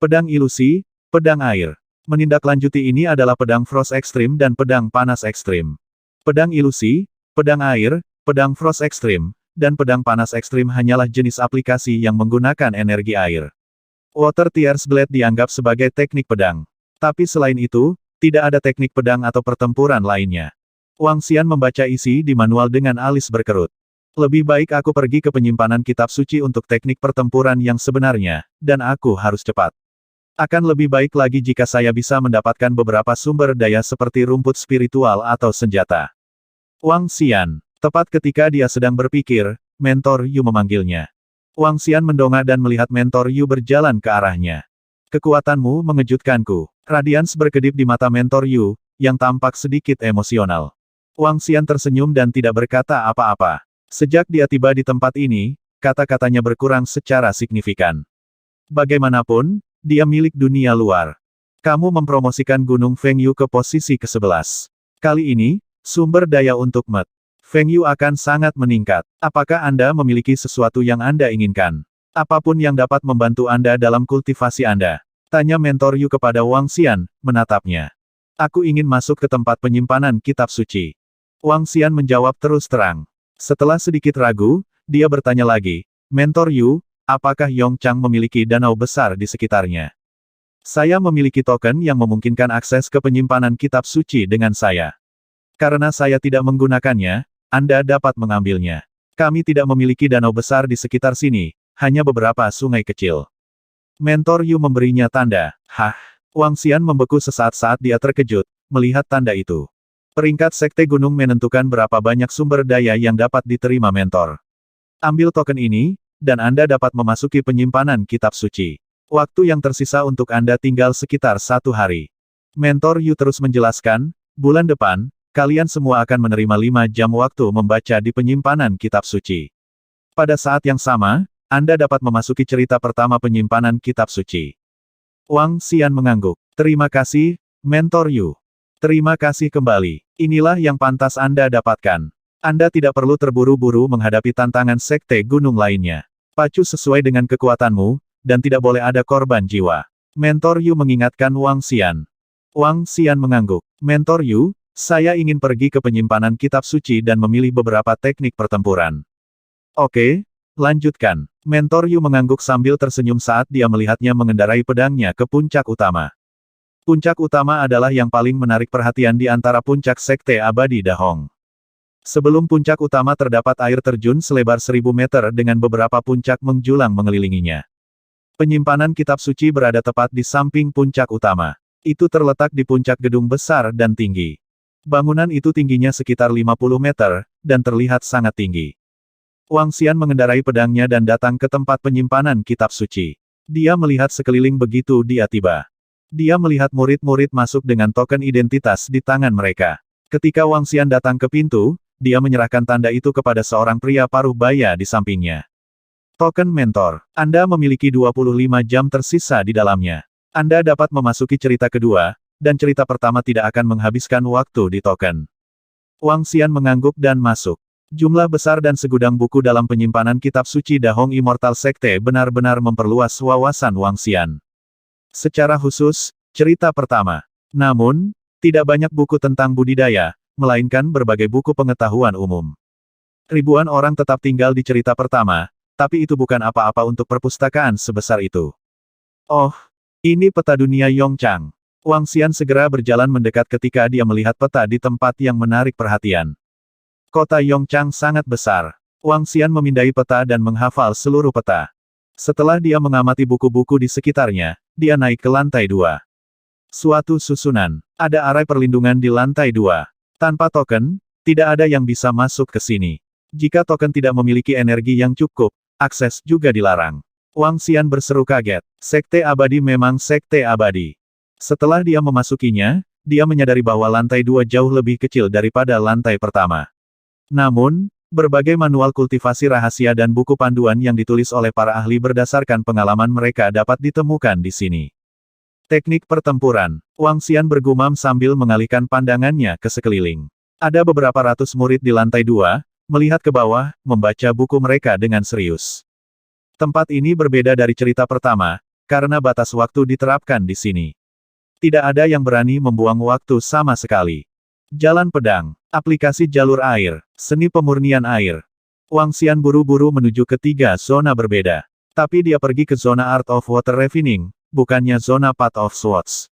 Pedang ilusi, pedang air. Menindaklanjuti ini adalah pedang Frost Extreme dan pedang panas ekstrim. Pedang ilusi, pedang air, pedang Frost Extreme, dan pedang panas ekstrim hanyalah jenis aplikasi yang menggunakan energi air. Water Tears Blade dianggap sebagai teknik pedang. Tapi selain itu, tidak ada teknik pedang atau pertempuran lainnya. Wang Xian membaca isi di manual dengan alis berkerut. Lebih baik aku pergi ke penyimpanan kitab suci untuk teknik pertempuran yang sebenarnya, dan aku harus cepat. Akan lebih baik lagi jika saya bisa mendapatkan beberapa sumber daya seperti rumput spiritual atau senjata. Wang Xian, tepat ketika dia sedang berpikir, Mentor Yu memanggilnya. Wang Xian mendongak dan melihat Mentor Yu berjalan ke arahnya. Kekuatanmu mengejutkanku. Radians berkedip di mata Mentor Yu, yang tampak sedikit emosional. Wang Xian tersenyum dan tidak berkata apa-apa. Sejak dia tiba di tempat ini, kata-katanya berkurang secara signifikan. Bagaimanapun, dia milik dunia luar. Kamu mempromosikan Gunung Fengyu ke posisi ke-11. Kali ini, sumber daya untuk Met Fengyu akan sangat meningkat. Apakah Anda memiliki sesuatu yang Anda inginkan? Apapun yang dapat membantu Anda dalam kultivasi Anda. Tanya mentor Yu kepada Wang Xian, menatapnya. Aku ingin masuk ke tempat penyimpanan kitab suci. Wang Xian menjawab terus terang. Setelah sedikit ragu, dia bertanya lagi, Mentor Yu, apakah Yongchang memiliki danau besar di sekitarnya? Saya memiliki token yang memungkinkan akses ke penyimpanan kitab suci dengan saya. Karena saya tidak menggunakannya, Anda dapat mengambilnya. Kami tidak memiliki danau besar di sekitar sini, hanya beberapa sungai kecil. Mentor Yu memberinya tanda. Hah? Wang Xian membeku sesaat saat dia terkejut, melihat tanda itu. Peringkat Sekte Gunung menentukan berapa banyak sumber daya yang dapat diterima mentor. Ambil token ini, dan Anda dapat memasuki penyimpanan kitab suci. Waktu yang tersisa untuk Anda tinggal sekitar 1 hari. Mentor Yu terus menjelaskan, bulan depan, kalian semua akan menerima 5 jam waktu membaca di penyimpanan kitab suci. Pada saat yang sama, Anda dapat memasuki cerita pertama penyimpanan kitab suci. Wang Xian mengangguk. Terima kasih, Mentor Yu. Terima kasih kembali. Inilah yang pantas Anda dapatkan. Anda tidak perlu terburu-buru menghadapi tantangan sekte gunung lainnya. Pacu sesuai dengan kekuatanmu, dan tidak boleh ada korban jiwa. Mentor Yu mengingatkan Wang Xian. Wang Xian mengangguk. Mentor Yu, saya ingin pergi ke penyimpanan kitab suci dan memilih beberapa teknik pertempuran. Oke, lanjutkan. Mentor Yu mengangguk sambil tersenyum saat dia melihatnya mengendarai pedangnya ke puncak utama. Puncak utama adalah yang paling menarik perhatian di antara puncak sekte abadi Dahong. Sebelum puncak utama terdapat air terjun selebar 1000 meter dengan beberapa puncak menjulang mengelilinginya. Penyimpanan kitab suci berada tepat di samping puncak utama. Itu terletak di puncak gedung besar dan tinggi. Bangunan itu tingginya sekitar 50 meter, dan terlihat sangat tinggi. Wang Xian mengendarai pedangnya dan datang ke tempat penyimpanan kitab suci. Dia melihat sekeliling begitu dia tiba. Dia melihat murid-murid masuk dengan token identitas di tangan mereka. Ketika Wang Xian datang ke pintu, dia menyerahkan tanda itu kepada seorang pria paruh baya di sampingnya. Token mentor. Anda memiliki 25 jam tersisa di dalamnya. Anda dapat memasuki cerita kedua, dan cerita pertama tidak akan menghabiskan waktu di token. Wang Xian mengangguk dan masuk. Jumlah besar dan segudang buku dalam penyimpanan kitab suci Dahong Immortal Sekte benar-benar memperluas wawasan Wang Xian. Secara khusus, cerita pertama. Namun, tidak banyak buku tentang budidaya, melainkan berbagai buku pengetahuan umum. Ribuan orang tetap tinggal di cerita pertama, tapi itu bukan apa-apa untuk perpustakaan sebesar itu. Oh, ini peta dunia Yongchang. Wang Xian segera berjalan mendekat ketika dia melihat peta di tempat yang menarik perhatian. Kota Yongchang sangat besar. Wang Xian memindai peta dan menghafal seluruh peta. Setelah dia mengamati buku-buku di sekitarnya, dia naik ke lantai 2. Suatu susunan. Ada arai perlindungan di lantai 2. Tanpa token, tidak ada yang bisa masuk ke sini. Jika token tidak memiliki energi yang cukup, akses juga dilarang. Wang Xian berseru kaget. Sekte abadi memang sekte abadi. Setelah dia memasukinya, dia menyadari bahwa lantai 2 jauh lebih kecil daripada lantai pertama. Namun, berbagai manual kultivasi rahasia dan buku panduan yang ditulis oleh para ahli berdasarkan pengalaman mereka dapat ditemukan di sini. Teknik pertempuran. Wang Xian bergumam sambil mengalihkan pandangannya ke sekeliling. Ada beberapa ratus murid di lantai 2, melihat ke bawah, membaca buku mereka dengan serius. Tempat ini berbeda dari cerita pertama, karena batas waktu diterapkan di sini. Tidak ada yang berani membuang waktu sama sekali. Jalan pedang, aplikasi jalur air, seni pemurnian air. Wang Xian buru-buru menuju ke 3 zona berbeda. Tapi dia pergi ke zona Art of Water Refining, bukannya zona Path of Swords.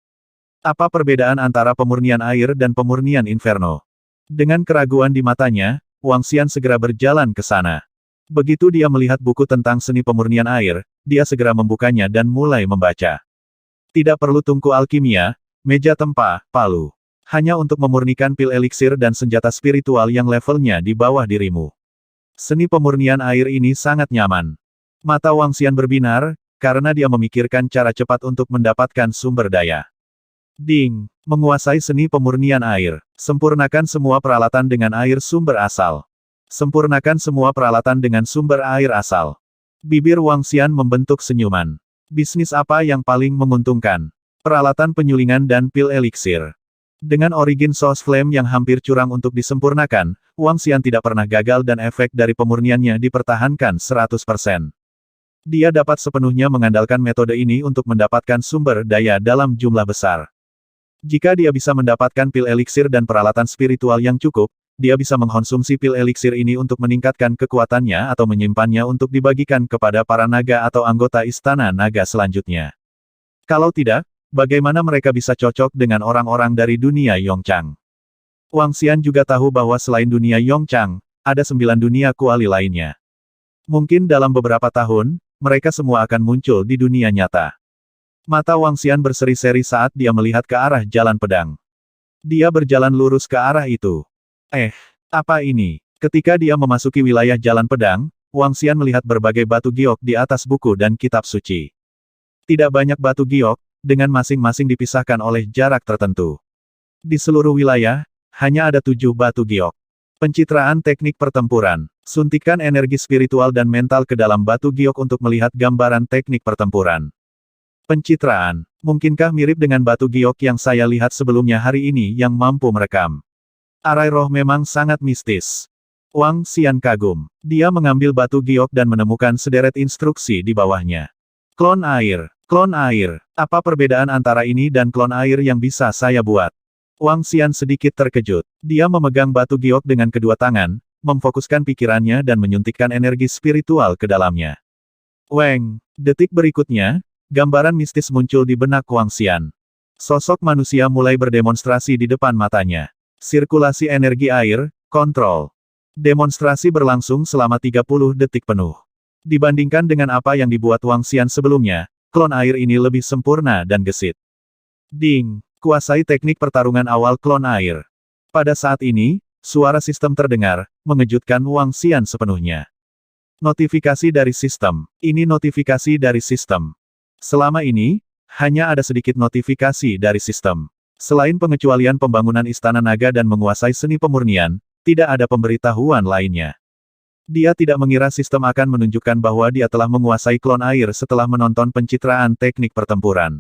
Apa perbedaan antara pemurnian air dan pemurnian inferno? Dengan keraguan di matanya, Wang Xian segera berjalan ke sana. Begitu dia melihat buku tentang seni pemurnian air, dia segera membukanya dan mulai membaca. Tidak perlu tungku alkimia, meja tempa, palu. Hanya untuk memurnikan pil eliksir dan senjata spiritual yang levelnya di bawah dirimu. Seni pemurnian air ini sangat nyaman. Mata Wang Xian berbinar, karena dia memikirkan cara cepat untuk mendapatkan sumber daya. Ding. Menguasai seni pemurnian air. Sempurnakan semua peralatan dengan air sumber asal. Sempurnakan semua peralatan dengan sumber air asal. Bibir Wang Xian membentuk senyuman. Bisnis apa yang paling menguntungkan? Peralatan penyulingan dan pil eliksir. Dengan origin source flame yang hampir curang untuk disempurnakan, Wang Xian tidak pernah gagal dan efek dari pemurniannya dipertahankan 100%. Dia dapat sepenuhnya mengandalkan metode ini untuk mendapatkan sumber daya dalam jumlah besar. Jika dia bisa mendapatkan pil eliksir dan peralatan spiritual yang cukup, dia bisa mengkonsumsi pil eliksir ini untuk meningkatkan kekuatannya atau menyimpannya untuk dibagikan kepada para naga atau anggota istana naga selanjutnya. Kalau tidak, bagaimana mereka bisa cocok dengan orang-orang dari dunia Yongchang? Wang Xian juga tahu bahwa selain dunia Yongchang, ada 9 dunia kuali lainnya. Mungkin dalam beberapa tahun, mereka semua akan muncul di dunia nyata. Mata Wang Xian berseri-seri saat dia melihat ke arah jalan pedang. Dia berjalan lurus ke arah itu. Apa ini? Ketika dia memasuki wilayah jalan pedang, Wang Xian melihat berbagai batu giok di atas buku dan kitab suci. Tidak banyak batu giok, dengan masing-masing dipisahkan oleh jarak tertentu. Di seluruh wilayah, hanya ada 7 batu giok. Pencitraan teknik pertempuran. Suntikan energi spiritual dan mental ke dalam batu giok untuk melihat gambaran teknik pertempuran. Pencitraan. Mungkinkah mirip dengan batu giok yang saya lihat sebelumnya hari ini yang mampu merekam? Arai roh memang sangat mistis. Wang Xian kagum. Dia mengambil batu giok dan menemukan sederet instruksi di bawahnya. Klon air. Klon air. Apa perbedaan antara ini dan klon air yang bisa saya buat? Wang Xian sedikit terkejut. Dia memegang batu giok dengan kedua tangan, memfokuskan pikirannya dan menyuntikkan energi spiritual ke dalamnya. Weng. Detik berikutnya, gambaran mistis muncul di benak Wang Xian. Sosok manusia mulai berdemonstrasi di depan matanya. Sirkulasi energi air, kontrol. Demonstrasi berlangsung selama 30 detik penuh. Dibandingkan dengan apa yang dibuat Wang Xian sebelumnya, klon air ini lebih sempurna dan gesit. Ding. Kuasai teknik pertarungan awal klon air. Pada saat ini, suara sistem terdengar, mengejutkan Wang Xian sepenuhnya. Notifikasi dari sistem. Ini notifikasi dari sistem. Selama ini, hanya ada sedikit notifikasi dari sistem. Selain pengecualian pembangunan Istana Naga dan menguasai seni pemurnian, tidak ada pemberitahuan lainnya. Dia tidak mengira sistem akan menunjukkan bahwa dia telah menguasai klon air setelah menonton pencitraan teknik pertempuran.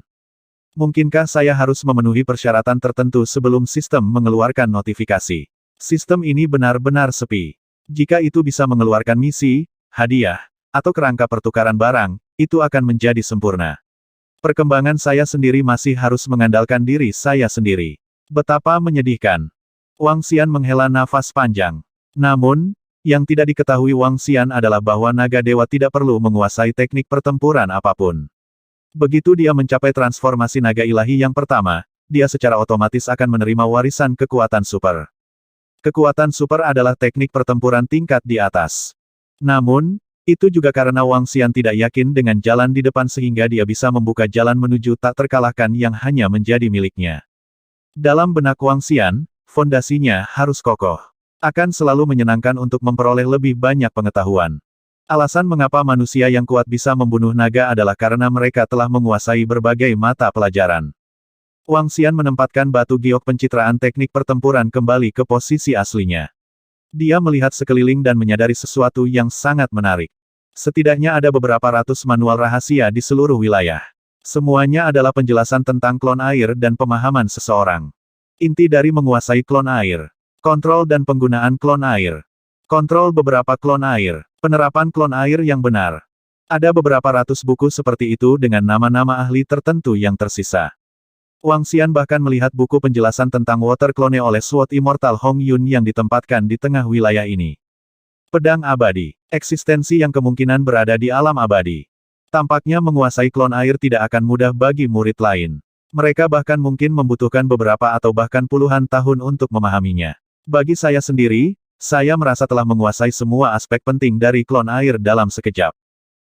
Mungkinkah saya harus memenuhi persyaratan tertentu sebelum sistem mengeluarkan notifikasi? Sistem ini benar-benar sepi. Jika itu bisa mengeluarkan misi, hadiah, atau kerangka pertukaran barang, itu akan menjadi sempurna. Perkembangan saya sendiri masih harus mengandalkan diri saya sendiri. Betapa menyedihkan. Wang Xian menghela nafas panjang. Namun, yang tidak diketahui Wang Xian adalah bahwa naga dewa tidak perlu menguasai teknik pertempuran apapun. Begitu dia mencapai transformasi naga ilahi yang pertama, dia secara otomatis akan menerima warisan kekuatan super. Kekuatan super adalah teknik pertempuran tingkat di atas. Namun, itu juga karena Wang Xian tidak yakin dengan jalan di depan sehingga dia bisa membuka jalan menuju tak terkalahkan yang hanya menjadi miliknya. Dalam benak Wang Xian, fondasinya harus kokoh. Akan selalu menyenangkan untuk memperoleh lebih banyak pengetahuan. Alasan mengapa manusia yang kuat bisa membunuh naga adalah karena mereka telah menguasai berbagai mata pelajaran. Wang Xian menempatkan batu giok pencitraan teknik pertempuran kembali ke posisi aslinya. Dia melihat sekeliling dan menyadari sesuatu yang sangat menarik. Setidaknya ada beberapa ratus manual rahasia di seluruh wilayah. Semuanya adalah penjelasan tentang klon air dan pemahaman seseorang. Inti dari menguasai klon air. Kontrol dan penggunaan klon air. Kontrol beberapa klon air. Penerapan klon air yang benar. Ada beberapa ratus buku seperti itu dengan nama-nama ahli tertentu yang tersisa. Wang Xian bahkan melihat buku penjelasan tentang water clone oleh Sword Immortal Hong Yun yang ditempatkan di tengah wilayah ini. Pedang abadi. Eksistensi yang kemungkinan berada di alam abadi. Tampaknya menguasai klon air tidak akan mudah bagi murid lain. Mereka bahkan mungkin membutuhkan beberapa atau bahkan puluhan tahun untuk memahaminya. Bagi saya sendiri, saya merasa telah menguasai semua aspek penting dari klon air dalam sekejap.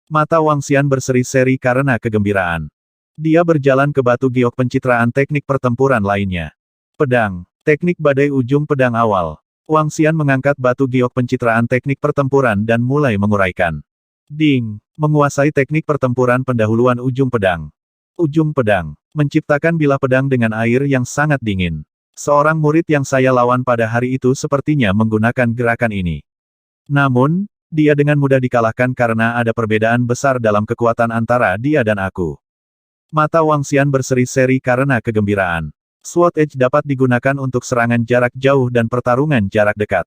Mata Wang Xian berseri-seri karena kegembiraan. Dia berjalan ke batu giok pencitraan teknik pertempuran lainnya. Pedang. Teknik badai ujung pedang awal. Wang Xian mengangkat batu giok pencitraan teknik pertempuran dan mulai menguraikan. Ding. Menguasai teknik pertempuran pendahuluan ujung pedang. Ujung pedang. Menciptakan bilah pedang dengan air yang sangat dingin. Seorang murid yang saya lawan pada hari itu sepertinya menggunakan gerakan ini. Namun, dia dengan mudah dikalahkan karena ada perbedaan besar dalam kekuatan antara dia dan aku. Mata Wang Xian berseri-seri karena kegembiraan. Sword Edge dapat digunakan untuk serangan jarak jauh dan pertarungan jarak dekat.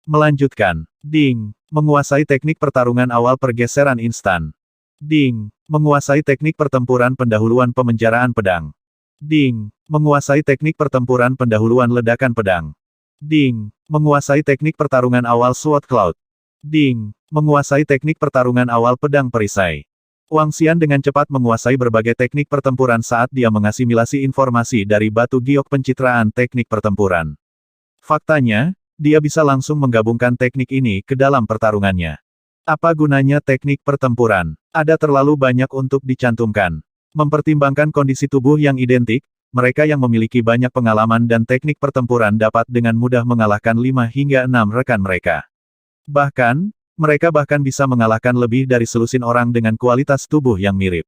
Melanjutkan. Ding. Menguasai teknik pertarungan awal pergeseran instan. Ding. Menguasai teknik pertempuran pendahuluan pemenjaraan pedang. Ding. Menguasai teknik pertempuran pendahuluan ledakan pedang. Ding. Menguasai teknik pertarungan awal Sword Cloud. Ding. Menguasai teknik pertarungan awal pedang perisai. Wang Xian dengan cepat menguasai berbagai teknik pertempuran saat dia mengasimilasi informasi dari batu giok pencitraan teknik pertempuran. Faktanya, dia bisa langsung menggabungkan teknik ini ke dalam pertarungannya. Apa gunanya teknik pertempuran? Ada terlalu banyak untuk dicantumkan. Mempertimbangkan kondisi tubuh yang identik, mereka yang memiliki banyak pengalaman dan teknik pertempuran dapat dengan mudah mengalahkan 5 hingga 6 rekan mereka. Bahkan, mereka bahkan bisa mengalahkan lebih dari selusin orang dengan kualitas tubuh yang mirip.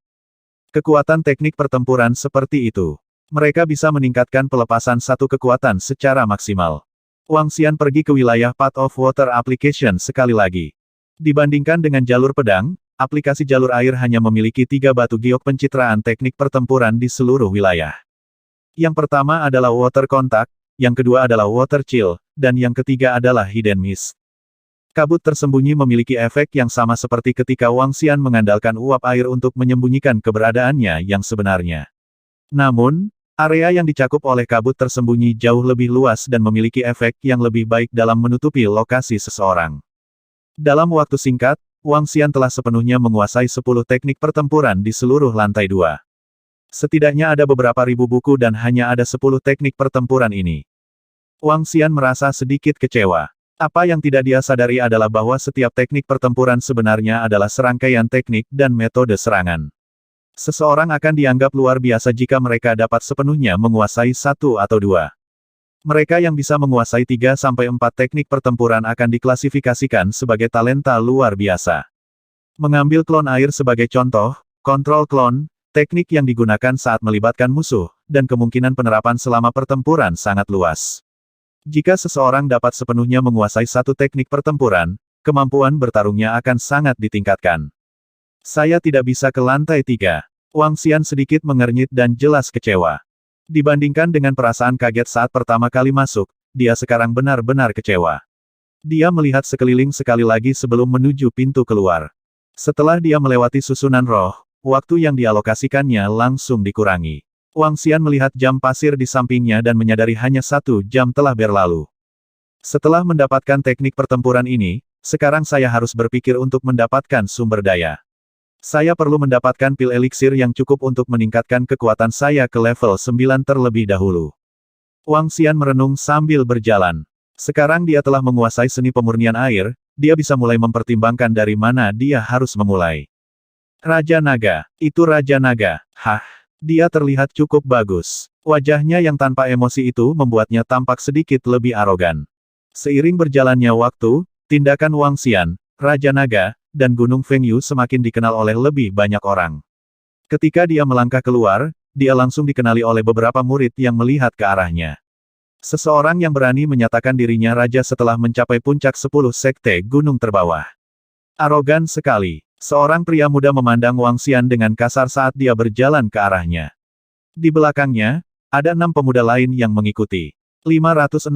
Kekuatan teknik pertempuran seperti itu. Mereka bisa meningkatkan pelepasan satu kekuatan secara maksimal. Wang Xian pergi ke wilayah Path of Water Application sekali lagi. Dibandingkan dengan jalur pedang, aplikasi jalur air hanya memiliki 3 batu giok pencitraan teknik pertempuran di seluruh wilayah. Yang pertama adalah Water Contact, yang kedua adalah Water Chill, dan yang ketiga adalah Hidden Mist. Kabut tersembunyi memiliki efek yang sama seperti ketika Wang Xian mengandalkan uap air untuk menyembunyikan keberadaannya yang sebenarnya. Namun, area yang dicakup oleh kabut tersembunyi jauh lebih luas dan memiliki efek yang lebih baik dalam menutupi lokasi seseorang. Dalam waktu singkat, Wang Xian telah sepenuhnya menguasai 10 teknik pertempuran di seluruh lantai 2. Setidaknya ada beberapa ribu buku dan hanya ada 10 teknik pertempuran ini. Wang Xian merasa sedikit kecewa. Apa yang tidak dia sadari adalah bahwa setiap teknik pertempuran sebenarnya adalah serangkaian teknik dan metode serangan. Seseorang akan dianggap luar biasa jika mereka dapat sepenuhnya menguasai 1 atau 2. Mereka yang bisa menguasai 3-4 teknik pertempuran akan diklasifikasikan sebagai talenta luar biasa. Mengambil klon air sebagai contoh, kontrol klon, teknik yang digunakan saat melibatkan musuh, dan kemungkinan penerapan selama pertempuran sangat luas. Jika seseorang dapat sepenuhnya menguasai 1 teknik pertempuran, kemampuan bertarungnya akan sangat ditingkatkan. Saya tidak bisa ke lantai 3. Wang Xian sedikit mengernyit dan jelas kecewa. Dibandingkan dengan perasaan kaget saat pertama kali masuk, dia sekarang benar-benar kecewa. Dia melihat sekeliling sekali lagi sebelum menuju pintu keluar. Setelah dia melewati susunan roh, waktu yang dialokasikannya langsung dikurangi. Wang Xian melihat jam pasir di sampingnya dan menyadari hanya 1 jam telah berlalu. Setelah mendapatkan teknik pertempuran ini, sekarang saya harus berpikir untuk mendapatkan sumber daya. Saya perlu mendapatkan pil eliksir yang cukup untuk meningkatkan kekuatan saya ke level 9 terlebih dahulu. Wang Xian merenung sambil berjalan. Sekarang dia telah menguasai seni pemurnian air, dia bisa mulai mempertimbangkan dari mana dia harus memulai. Raja Naga, itu Raja Naga, hah, dia terlihat cukup bagus. Wajahnya yang tanpa emosi itu membuatnya tampak sedikit lebih arogan. Seiring berjalannya waktu, tindakan Wang Xian, Raja Naga, dan Gunung Fengyu semakin dikenal oleh lebih banyak orang. Ketika dia melangkah keluar, dia langsung dikenali oleh beberapa murid yang melihat ke arahnya. Seseorang yang berani menyatakan dirinya raja setelah mencapai puncak 10 sekte gunung terbawah. Arogan sekali. Seorang pria muda memandang Wang Xian dengan kasar saat dia berjalan ke arahnya. Di belakangnya, ada 6 pemuda lain yang mengikuti. 560.